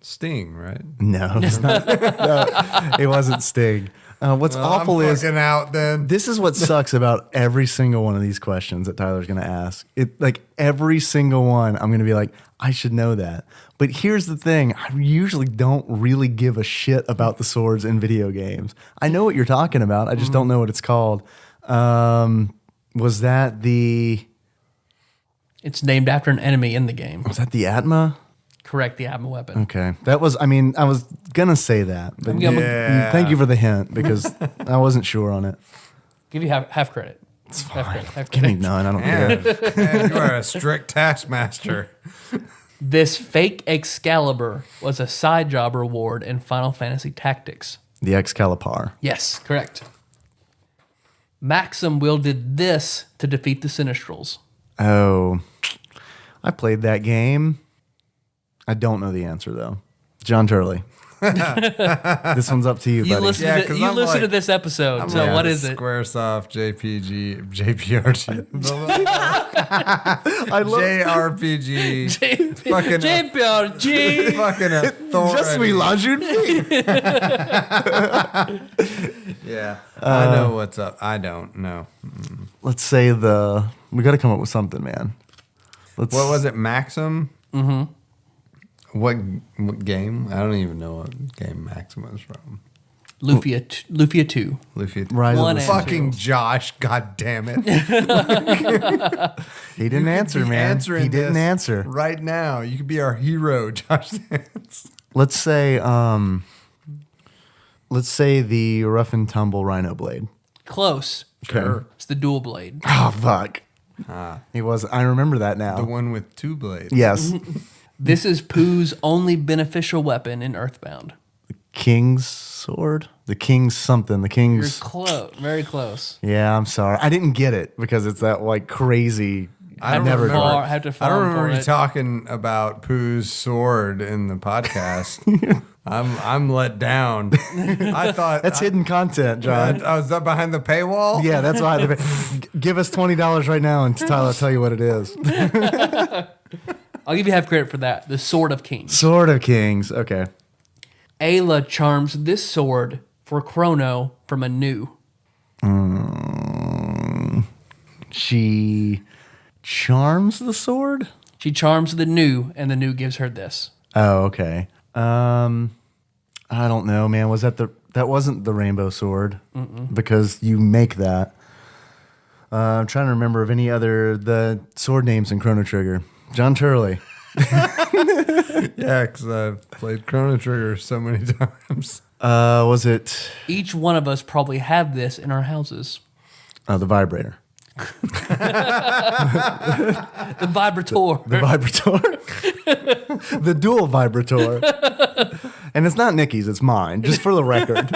Sting, right? No, it's not. No, it wasn't Sting. What's awful I'm is... fucking out then. This is what sucks about every single one of these questions that Tyler's going to ask. Like every single one, I'm going to be like, I should know that. But here's the thing. I usually don't really give a shit about the swords in video games. I know what you're talking about. I just don't know what it's called. Was that the... It's named after an enemy in the game. Was that the Atma? Correct, the Atma weapon. Okay. That was... I mean, I was going to say that. But Yeah. thank you for the hint because I wasn't sure on it. Give you half credit. It's Half fine. credit. Half Give me credit. none. I don't care. Man, you are a strict taskmaster. This fake Excalibur was a side job reward in Final Fantasy Tactics. The Excalibur. Yes, correct. Maxim wielded this to defeat the Sinistrals. Oh, I played that game. I don't know the answer though. Jon Turley. This one's up to you, You buddy. listen, Yeah, to, 'cause you I'm listen to like- this episode. I'm So like what is it? Squaresoft, JPG, I love JRPG, fucking JPG. fucking authority. just we lajun Yeah, I know what's up. I don't know. Let's say we got to come up with something, man. What was it, Maxim? Mm-hmm. What game? I don't even know what game Maxim was from. Lufia 2. Luffy. Rise One of the and Fucking Josh, god damn it. He didn't answer, man. Answering He didn't this answer. right now. You could be our hero, Josh Nance. Let's say the rough and tumble rhino blade. Close. Okay. It's the dual blade. Oh fuck. He was. I remember that now. The one with 2 blades. Yes. This is Pooh's only beneficial weapon in Earthbound. King's sword. The king's something. The You're king's. close. Very close. Yeah, I'm sorry. I didn't get it because it's that like crazy. I don't never remember. got I have to I farm don't for remember you it. talking about Pooh's sword in the podcast. I'm let down. I thought That's hidden content, John. I was up behind the paywall. Yeah, that's why. Give us $20 right now, and Tyler will tell you what it is. I'll give you half credit for that. The Sword of Kings. Sword of Kings. Okay. Ayla charms this sword for Chrono from a new? She charms the sword? She charms the new, and the new gives her this. Oh, okay. I don't know, man. Was that that wasn't the rainbow sword? Because you make that. I'm trying to remember of any other the sword names in Chrono Trigger. Jon Turley. Yeah, because I've played Chrono Trigger so many times. Was it Each one of us probably have this in our houses. the vibrator? The vibrator. The vibrator. The dual vibrator. And it's not Nikki's, it's mine, just for the record.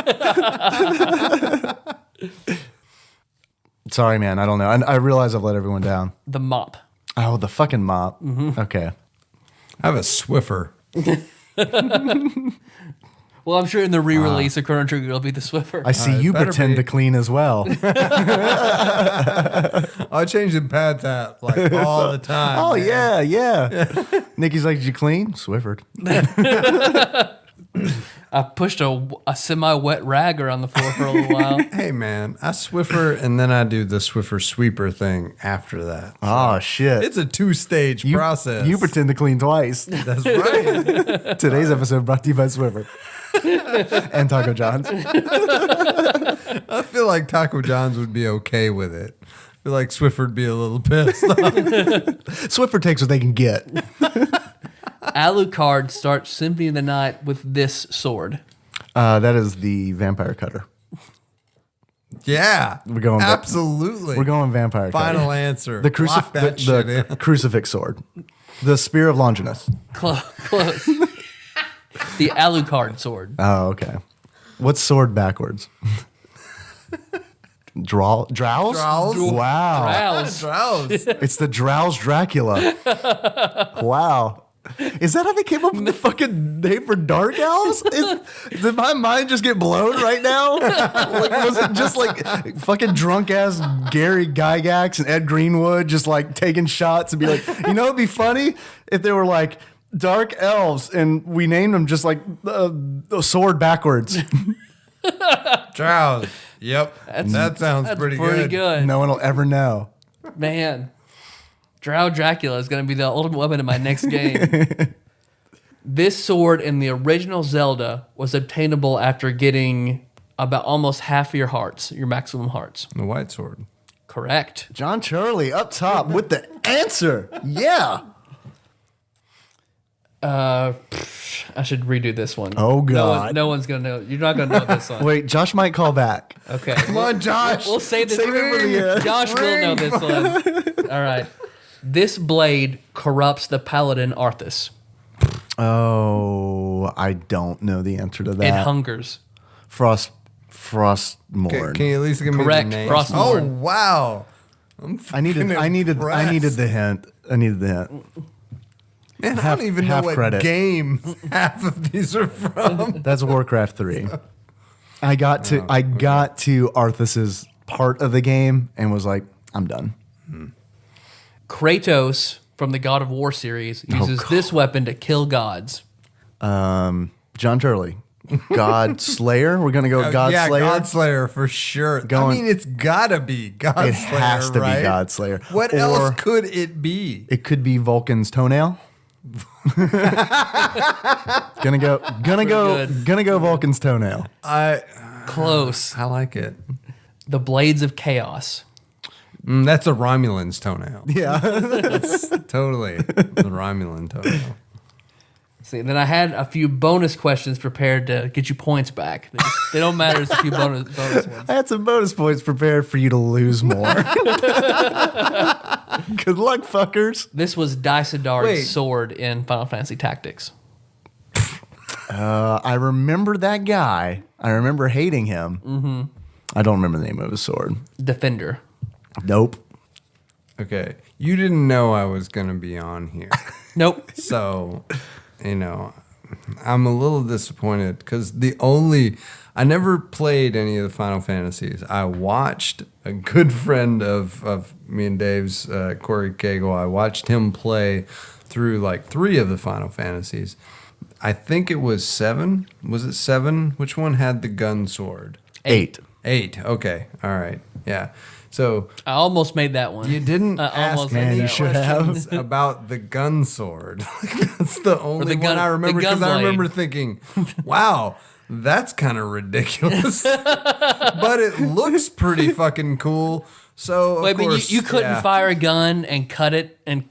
Sorry, man, I don't know. I realize I've let everyone down. The mop. Oh, the fucking mop. Okay. I have a Swiffer. Well, I'm sure in the re-release of Chrono Trigger, it'll be the Swiffer. I see you better pretend be. to clean as well. I change the pad tap like all the time. Oh, man. yeah. Nikki's like, did you clean? Swiffered. I pushed a semi-wet rag around the floor for a little while. Hey, man, I Swiffer and then I do the Swiffer sweeper thing after that. Oh, shit. It's a 2-stage process. You pretend to clean twice. That's right. Today's episode brought to you by Swiffer. And Taco John's. I feel like Taco John's would be okay with it. I feel like Swiffer'd be a little pissed off. Swiffer takes what they can get. Alucard starts Symphony of the Night with this sword. That is the vampire cutter. Yeah. We're going absolutely. We're going vampire cutter. Final answer. The, Lock that shit in. crucifix sword. The spear of Longinus. Close. The Alucard sword. Oh, okay. What's sword backwards? Drows? Drows. Wow. Rouse. Drows. It's the Drows Dracula. Wow. Is that how they came up with the fucking name for Dark Owls? Did my mind just get blown right now? Like, was it just like fucking drunk ass Gary Gygax and Ed Greenwood just like taking shots and be like, you know, it'd be funny if they were like Dark Elves and we named them just like the sword backwards. Drows. Yep. That sounds pretty good. No one will ever know. Man. Drow Dracula is going to be the ultimate weapon in my next game. This sword in the original Zelda was obtainable after getting about almost half of your hearts, your maximum hearts. The white sword. Correct. Jon Turley up top with the answer. Yeah. I should redo this one. Oh, God. No one's going to know. You're not going to know this one. Wait, Josh might call back. Okay. Come on, Josh. We'll save this. Save it for the end. Josh will know this one. All right. This blade corrupts the paladin Arthas. Oh, I don't know the answer to that. It hungers. Frostmourne. Can you at least give me Correct, the name? Frostmourne. Oh, wow. I needed the hint. Man, I Half- don't even know half what credit. game half of these are from. That's Warcraft 3. I got to Arthas's part of the game and was like, I'm done. Kratos from the God of War series uses this weapon to kill gods. Jon Turley. God Slayer. We're gonna go God Slayer. God Slayer for sure. Going- I mean, it's gotta be God It Slayer. has to right? be God Slayer. What Or else could it be? It could be Vulcan's toenail. gonna go Vulcan's toenail. Close. I like it. The Blades of Chaos. That's a Romulan's toenail. Yeah. Totally. The Romulan toenail. See, then I had a few bonus questions prepared to get you points back. They don't matter. It's a few bonus ones. I had some bonus points prepared for you to lose more. Good luck, fuckers. This was Daisadar's Wait. sword in Final Fantasy Tactics. I remember that guy. I remember hating him. Mm-hmm. I don't remember the name of his sword. Defender. Nope. Okay. You didn't know I was going to be on here. Nope. So, I'm a little disappointed because I never played any of the Final Fantasies. I watched a good friend of me and Dave's, Corey Cagle. I watched him play through like 3 of the Final Fantasies. I think it was 7. Was it 7? Which one had the gun sword? 8. 8. Okay. All right. Yeah. So I almost made that one. you didn't I ask almost any made that you should have. questions about the gun sword. That's the only gun- one I remember the gun because I blade. remember thinking, wow, that's kind of ridiculous. But it looks pretty fucking cool. So, of Wait, course, but you couldn't yeah. fire a gun and cut it and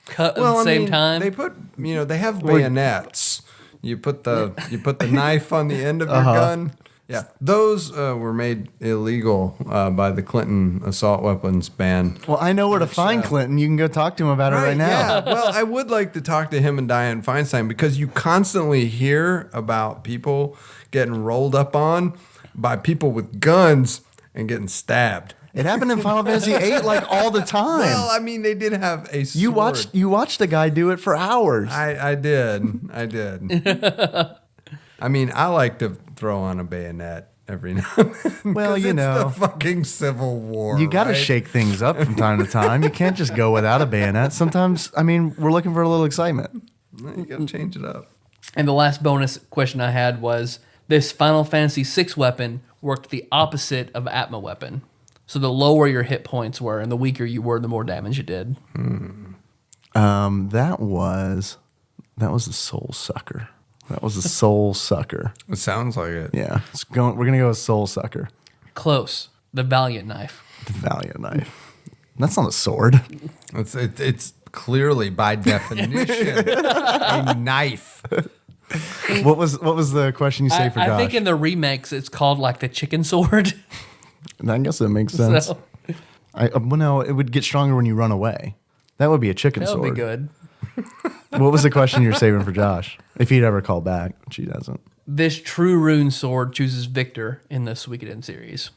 cut at the same time? They put, they have bayonets. You put the knife on the end of your gun. Yeah, those were made illegal by the Clinton assault weapons ban. Well, I know where to find Clinton. You can go talk to him about it right now. Yeah. Well, I would like to talk to him and Dianne Feinstein because you constantly hear about people getting rolled up on by people with guns and getting stabbed. It happened in Final Fantasy VIII like all the time. Well, I mean, they did have a sword. You watched a guy do it for hours. I did. I mean, I like to throw on a bayonet every now and then. Well, 'cause you it's know. the fucking Civil War. You got to right? shake things up from time to time. You can't just go without a bayonet. Sometimes, I mean, we're looking for a little excitement. You got to change it up. And the last bonus question I had was, this Final Fantasy VI weapon worked the opposite of Atma weapon. So the lower your hit points were and the weaker you were, the more damage you did. That was the Soul Sucker. That was the Soul Sucker. It sounds like it. Yeah, we're gonna go with Soul Sucker, Close. The Valiant Knife. the Valiant Knife. That's not a sword. It's clearly by definition a knife. What was the question you say for Josh? I think in the remakes it's called like the chicken sword. I guess that makes sense. So Well, no, it would get stronger when you run away. That would be a chicken that sword. would be good. What was the question you're saving for Josh? If he'd ever call back, which he doesn't. This True Rune sword chooses Victor in the Suikoden series.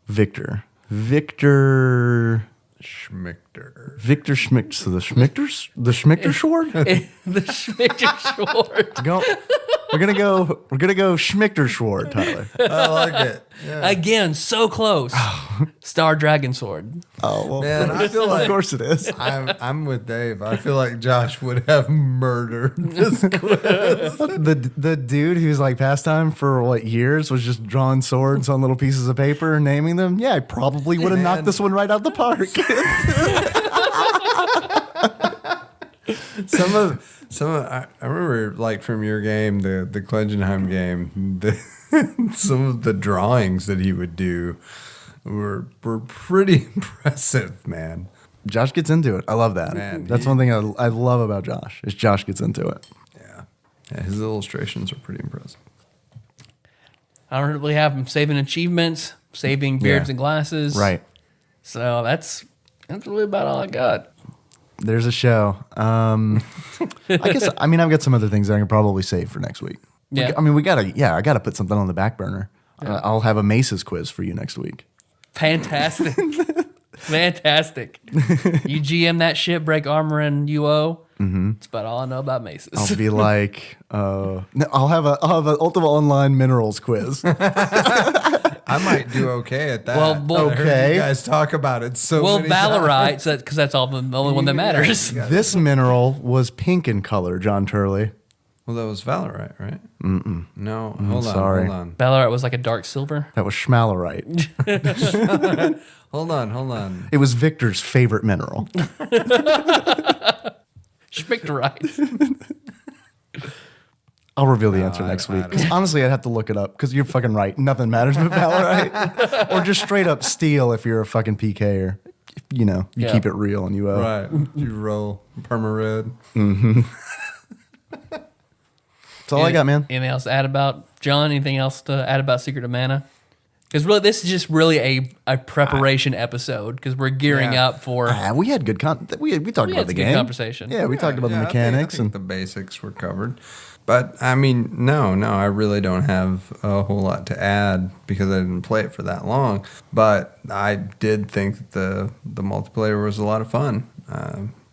Victor Schmichter. So the Schmichter sword? The Schmichter sword. We're gonna go Schmichter sword, Tyler. I like it. Yeah. Again, so close. Star Dragon sword. Oh well, Man, I feel like of course it is. I'm with Dave. I feel like Josh would have murdered this quiz. The dude who's like pastime for what years was just drawing swords on little pieces of paper and naming them. Yeah, I probably would have knocked this one right out the park. I remember like from your game, the Klengenheim game, some of the drawings that he would do were pretty impressive, man. Josh gets into it. I love that. Man, That's one thing I love about Josh is Josh gets into it. Yeah, his illustrations are pretty impressive. I don't really have them saving achievements, saving beards Yeah. and glasses. Right. So that's really about all I got. There's a show. I guess I've got some other things that I can probably save for next week. Yeah. I gotta put something on the back burner. I'll have a Mace's quiz for you next week. Fantastic. Fantastic. You GM that shit, break armor and UO. Mm-hmm. That's about all I know about maces. I'll be like, I'll have an Ultima Online Minerals quiz. I might do okay at that. Well, I heard okay. you guys talk about it so well, many times. Valorite, because that's all the only one that matters. This mineral was pink in color, John Turley. Well, that was Valorite, right? Mm-mm. No, hold sorry. on. Valorite was like a dark silver. That was schmallerite. Hold on. It was Victor's favorite mineral. Spectrite. I'll reveal the answer next week. 'Cause honestly, I'd have to look it up because you're fucking right. Nothing matters but Valorite. Or just straight up steel if you're a fucking PK or, you Yeah. keep it real and you owe. Right. You roll perma-red. That's all I got, man. Anything else to add about John? Anything else to add about Secret of Mana? Because really, this is just really a preparation episode because we're gearing Yeah. up for. We had good we talked We about had the good game. conversation. Yeah, we talked about the I mechanics think the basics were covered. But I mean, no, I really don't have a whole lot to add because I didn't play it for that long. But I did think that the multiplayer was a lot of fun.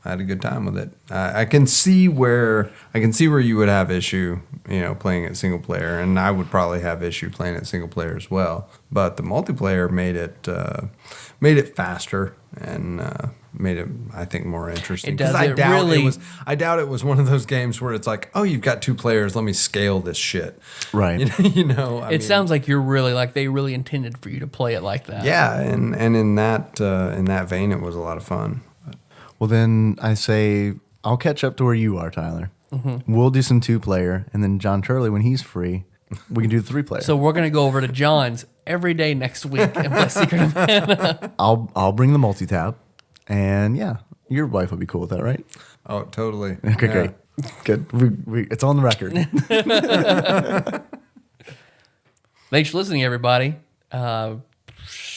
I had a good time with it. I can see where you would have issue, playing it single player, and I would probably have issue playing it single player as well. But the multiplayer made it faster and made it, I think, more interesting. It does. 'Cause I It doubt it was one of those games where it's like, oh, you've got 2 players, let me scale this shit. Right. I mean, sounds like you're really like they really intended for you to play it like that. yeah, and in that vein, it was a lot of fun. Well, then I say I'll catch up to where you are, Tyler. We'll do some 2-player, and then Jon Turley, when he's free, we can do the 3-player. So we're gonna go over to John's every day next week and play Secret of Mana. I'll bring the multi-tab, and yeah, your wife would be cool with that, right? Oh, totally. Okay, Yeah. great, good. It's on the record. Thanks for listening, everybody.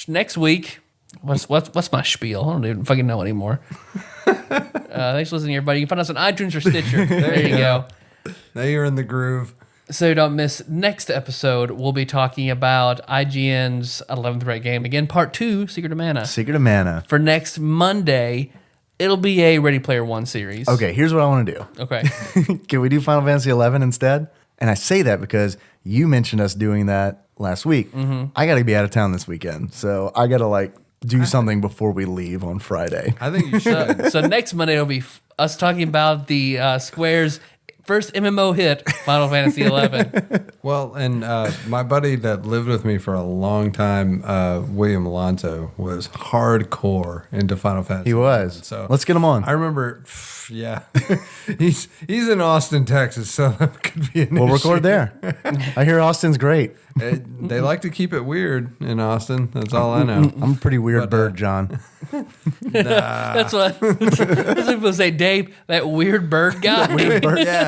Next week, what's my spiel? I don't even fucking know anymore. Thanks for listening, everybody. You can find us on iTunes or Stitcher. There you go. Now you're in the groove. So you don't miss next episode. We'll be talking about IGN's 11th rate game again, part 2, Secret of Mana. Secret of Mana. For next Monday, it'll be a Ready Player One series. Okay, here's what I want to do. Okay. Can we do Final Fantasy 11 instead? And I say that because you mentioned us doing that last week. I got to be out of town this weekend, so I got to do something before we leave on Friday. I think you should. So next Monday will be us talking about the Square's first MMO hit, Final Fantasy 11. Well, and my buddy that lived with me for a long time, William Alonso, was hardcore into Final Fantasy. He was. So Let's get him on. I remember, yeah, he's in Austin, Texas, so that could be an We'll issue. record there. I hear Austin's great. They like to keep it weird in Austin. That's all I know. I'm a pretty weird bird, John. That's what people say, Dave, that weird bird guy.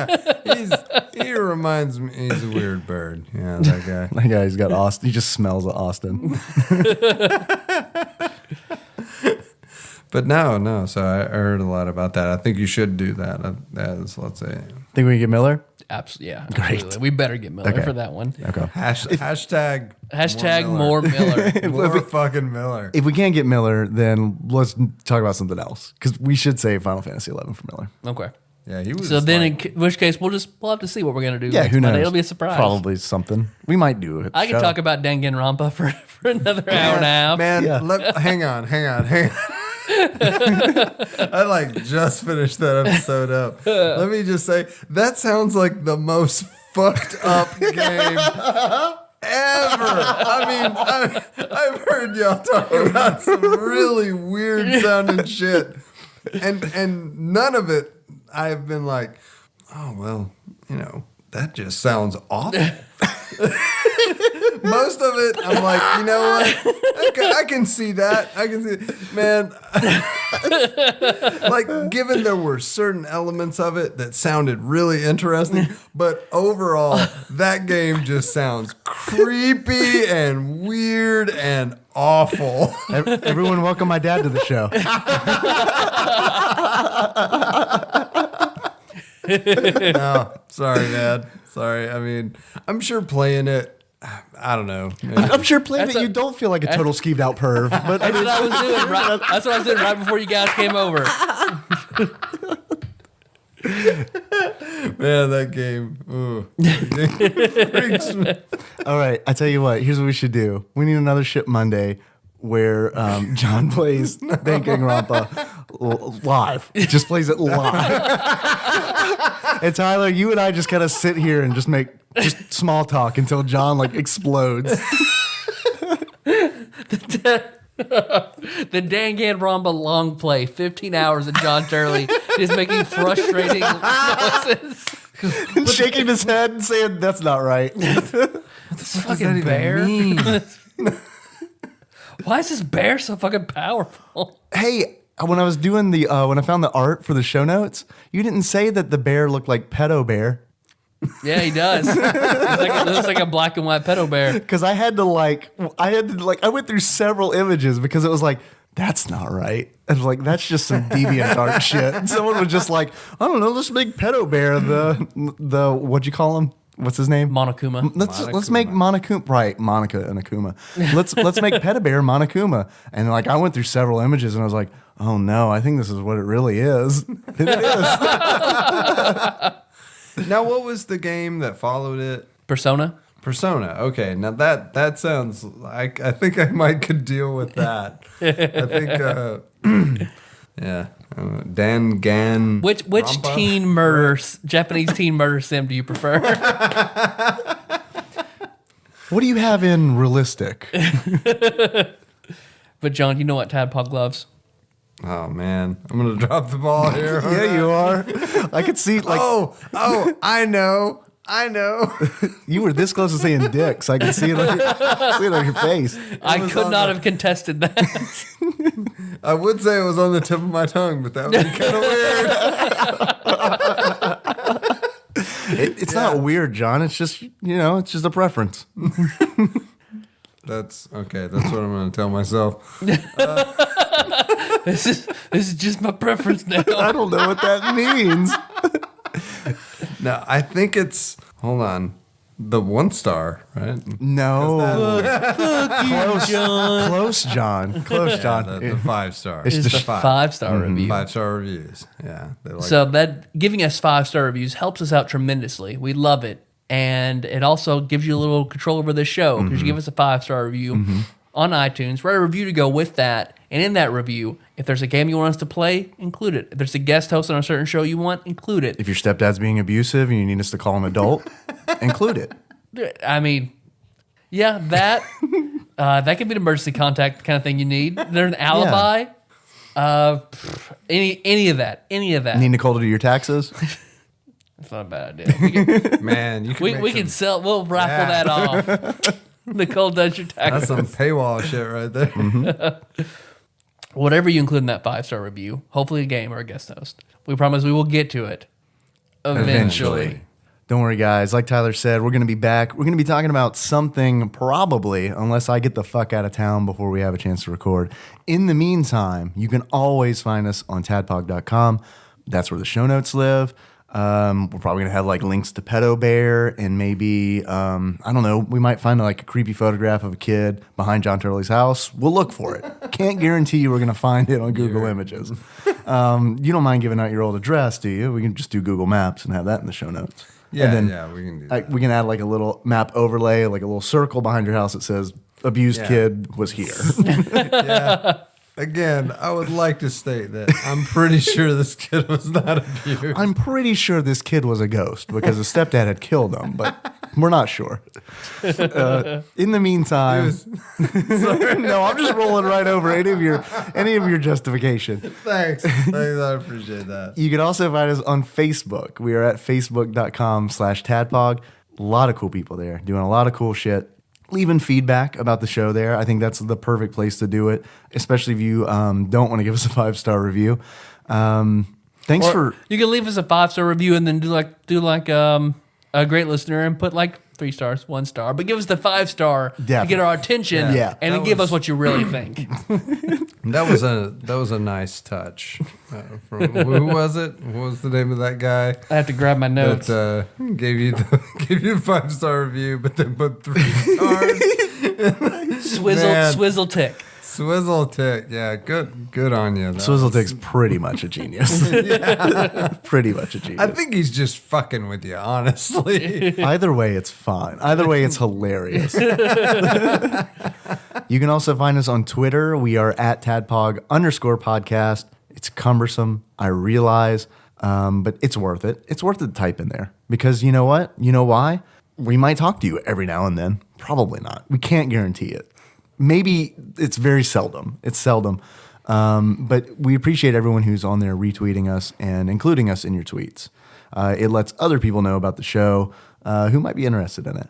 Yeah, he reminds me. He's a weird bird. Yeah, that guy. That guy's got Austin. He just smells of Austin. But no. So I heard a lot about that. I think you should do that. As let's say Think we can get Miller? Absolutely, yeah. Great. Absolutely. We better get Miller Okay. for that one. Okay. hashtag More Miller. more fucking Miller. If we can't get Miller, then let's talk about something else. Because we should save Final Fantasy 11 for Miller. Okay. Yeah, he was. So then, like, in which case, we'll have to see what we're gonna do. Yeah, next who knows? Monday. It'll be a surprise. Probably something. We might do it. I can talk about Danganronpa for another hour and a half. man, Yeah. hang on. I just finished that episode up. Let me just say that sounds like the most fucked up game ever. I mean, I've heard y'all talk about some really weird sounding shit, and none of it I've been like, oh well, that just sounds awful. Most of it, I'm like, you know what? I can see that. I can see it. Man, given there were certain elements of it that sounded really interesting, but overall, that game just sounds creepy and weird and awful. Everyone welcome my dad to the show. No, sorry, Dad. Sorry. I mean, I'm sure playing it, I don't know. I'm sure playing That's it, a- you don't feel like a total skeeved out perv. But I That's mean, what I was doing. That's what I was doing right before you guys came over. Man, that game. Ooh. Freaks me. all right, I tell you what. Here's what we should do. We need another Ship Monday where John plays Danganronpa live. Just plays it live. And Tyler, you and I just kind of sit here and just make just small talk until John explodes. The Danganronpa long play, 15 hours of John Turley is making frustrating noises. And shaking his head and saying, "That's not right." This fucking bear. Why is this bear so fucking powerful? Hey, when I was doing when I found the art for the show notes, you didn't say that the bear looked like Pedo Bear. Yeah, he does. It looks like a black and white pedo bear. Because I went through several images because it was like, that's not right. And that's just some deviant art shit. And someone was just like, I don't know, let's make Pedo Bear the what'd you call him? What's his name? Monokuma. Let's make Monokuma, right? Monica and Akuma. Let's make Pedo Bear Monokuma. And I went through several images and I was like, oh no, I think this is what it really is. And it is. Now, what was the game that followed it? Persona. Persona. Okay, now that sounds like I think I might could deal with that. I think Yeah. Dan Gan. Which Rampa? teen murder, Japanese teen murder sim do you prefer? What do you have in realistic? But John, you know what Tadpog loves? Oh man, I'm gonna drop the ball here. Yeah, you are. I could see like I know. you were this close to saying dick, so I could see it on your face. I was could on not the- have contested that. I would say it was on the tip of my tongue, but that would be kind of weird. It's not weird, John. It's just it's just a preference. That's okay. That's what I'm gonna tell myself. This is just my preference now. I don't know what that means. No, I think it's. Hold on. The 1 star, right? No, Close, John. close, John. The 5 star. It's It's just the 5-star review. 5-star reviews. Yeah. They like So that giving us 5-star reviews helps us out tremendously. We love it. And it also gives you a little control over the show because you give us a 5-star review on iTunes. Write a review to go with that. And in that review, if there's a game you want us to play, include it. If there's a guest host on a certain show you want, include it. If your stepdad's being abusive and you need us to call an adult, include it. I mean, yeah, that could be an emergency contact kind of thing you need. There's an alibi. Any of that. Need Nicole to do your taxes? That's not a bad idea. We can, Man, you can we can sell. We'll raffle that off. Nicole does your That's taxes. some paywall shit right there. Whatever you include in that 5-star review, hopefully a game or a guest host. We promise we will get to it eventually. Don't worry, guys. Like Tyler said, we're going to be back. We're going to be talking about something probably, unless I get the fuck out of town before we have a chance to record. In the meantime, you can always find us on tadpog.com. That's where the show notes live. We're probably going to have like links to Pedo Bear and maybe, I don't know, we might find like a creepy photograph of a kid behind Jon Turley's house. We'll look for it. Can't guarantee you we're going to find it on Google Images. You don't mind giving out your old address, do you? We can just do Google Maps and have that in the show notes. Yeah, And then yeah, we can do that. we can add like a little map overlay, like a little circle behind your house that says abused Yeah. kid was here. Yeah. Again, I would like to state that I'm pretty sure this kid was not abused. I'm pretty sure this kid was a ghost because the stepdad had killed him, but we're not sure. In the meantime, no, I'm just rolling right over any of your justification. Thanks. I appreciate that. You can also find us on Facebook. We are at facebook.com/tadpog. A lot of cool people there doing a lot of cool shit. Leaving feedback about the show there. I think that's the perfect place to do it, especially if you don't want to give us a 5-star review. Thanks Or for... you can leave us a 5-star review and then do like a great listener and put like 3 stars, 1 star, but give us the 5-star to Definitely. get our attention. Yeah. And then That give was- us what you really think. That was a nice touch. From who was it? What was the name of that guy I have to grab my notes. that gave you a 5-star review, but then put 3 stars? Man. Swizzle tick. Swizzle tick. Yeah, good on you. That Swizzle was- Tick's pretty much a genius. Pretty much a genius. I think he's just fucking with you, honestly. Either way, it's fine. Either way, it's hilarious. You can also find us on Twitter. We are at @tadpog_podcast. It's cumbersome, I realize, but it's worth it. It's worth it to type in there because you know what? You know why? We might talk to you every now and then. Probably not. We can't guarantee it. Maybe it's very seldom. It's seldom. But we appreciate everyone who's on there retweeting us and including us in your tweets. It lets other people know about the show who might be interested in it.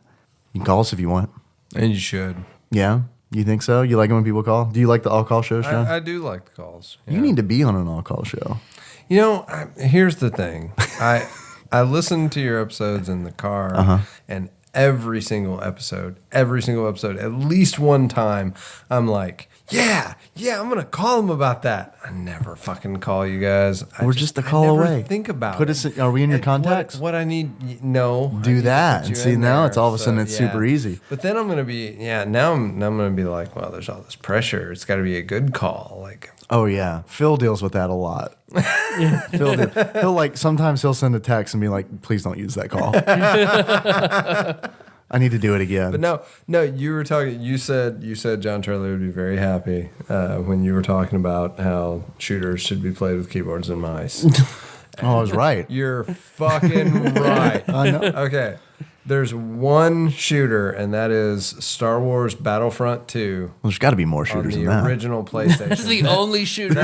You can call us if you want. And you should. Yeah? You think so? You like it when people call? Do you like the all-call shows, Sean? I do like the calls. You need to be on an all-call show. You know, here's the thing. I listen to your episodes in the car, and every single episode, at least one time, I'm like, yeah, I'm gonna call him about that. I never fucking call you guys. We're just a call I never away. Think about Put it. us in- are we in your And contacts? What I need? No. I Do need to that, put and you see, in now there. it's all of a sudden it's super easy. But then I'm gonna be now I'm gonna be like, well, there's all this pressure. It's got to be a good call. Like, Oh yeah, Phil deals with that a lot. He'll like sometimes he'll send a text and be like, "Please don't use that call." I need to do it again. But no, you were talking. You said John Turley would be very happy when you were talking about how shooters should be played with keyboards and mice. I was right. You're fucking right. I know. Okay, there's one shooter, and that is Star Wars Battlefront 2 Well, there's got to be more on shooters the than that. original PlayStation. This is the only shooter.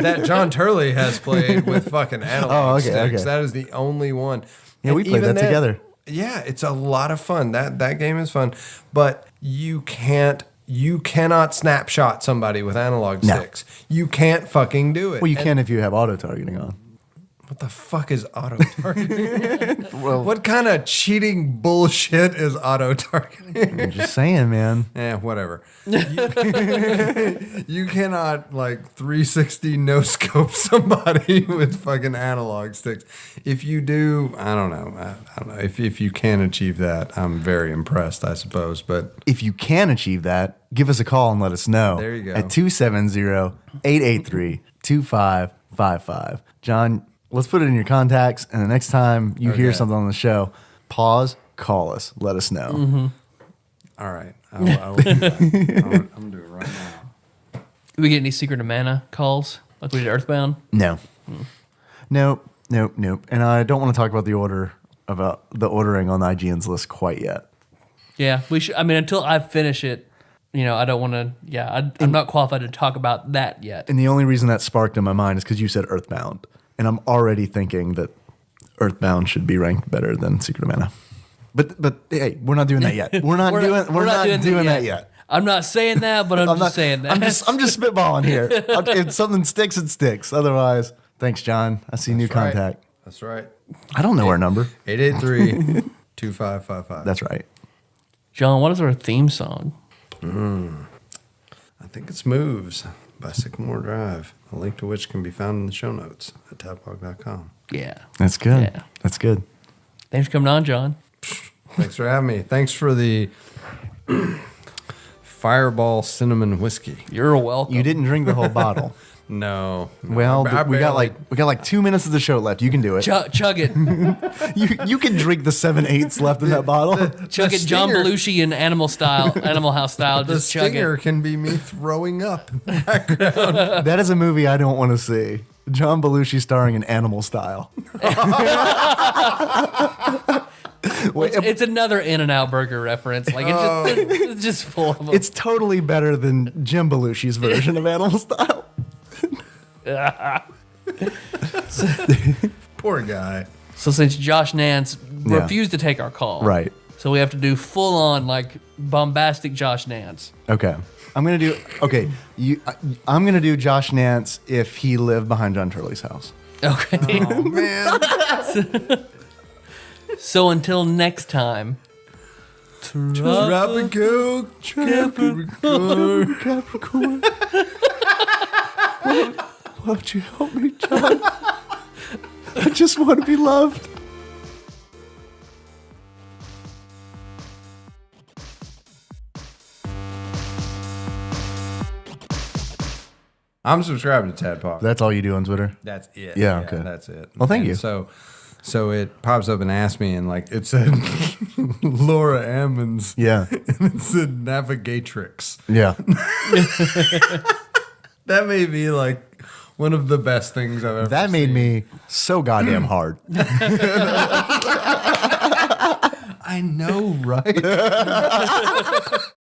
that John Turley has played with fucking analog sticks. okay. That is the only one. Yeah, And we played even that together. Yeah, it's a lot of fun. That game is fun, but you cannot snapshot somebody with analog No. sticks. You can't fucking do it. Well, you And can if you have auto targeting on. What the fuck is auto targeting? What kind of cheating bullshit is auto targeting? I'm just saying, man. Whatever. You cannot like 360 no scope somebody with fucking analog sticks. If you do, I don't know. If you can achieve that, I'm very impressed, I suppose. But If you can achieve that, give us a call and let us know. There you go. At 270-883-2555. John, let's put it in your contacts, and the next time you hear Okay. something on the show, pause, call us, let us know. Mm-hmm. all right, I will do that. I'm gonna do it right now. Do we get any Secret of Mana calls like we did Earthbound? No. Nope. And I don't want to talk about the ordering on IGN's list quite yet. Yeah, we should. I mean, until I finish it, I don't want to. Yeah, I'm not qualified to talk about that yet. And the only reason that sparked in my mind is because you said Earthbound. And I'm already thinking that Earthbound should be ranked better than Secret of Mana. But hey, we're not doing that yet. We're not doing that yet. I'm not saying that, but I'm just saying that. I'm just spitballing here. If something sticks, it sticks. Otherwise, thanks, John. I see new Right. contact. That's right. I don't know our number. 883-2555. That's right. John, what is our theme song? I think it's Moves by Sycamore Drive, a link to which can be found in the show notes at tadpog.com. Yeah. That's good. Yeah. That's good. Thanks for coming on, John. Thanks for having me. Thanks for the Fireball Cinnamon Whiskey. You're welcome. You didn't drink the whole bottle. No. Well, I we got barely- like 2 minutes of the show left. You can do it. Chug it. You can drink the 7/8 left in that bottle. Chug it John stinger- Belushi in Animal House style. The Just chug stinger it. can be me throwing up. That is a movie I don't want to see. John Belushi starring in Animal Style. It's another In-N-Out Burger reference. Like it's just full of them. It's totally better than Jim Belushi's version of Animal Style. Poor guy. So since Josh Nance Yeah. refused to take our call, Right. So we have to do full on like bombastic Josh Nance. Okay. I'm gonna do Josh Nance if he lived behind John Turley's house. Okay. Oh, man. So until next time. Tropical Capricorn. Capricorn. Won't you help me, John? I just want to be loved. I'm subscribed to TADPOG. That's all you do on Twitter? That's it. Yeah, okay. That's it. Well, thank And you. So it pops up and asks me, and like it said Laura Ammons. Yeah. And it said Navigatrix. Yeah. That may be like one of the best things I've ever That made seen. me so goddamn hard. I know, right?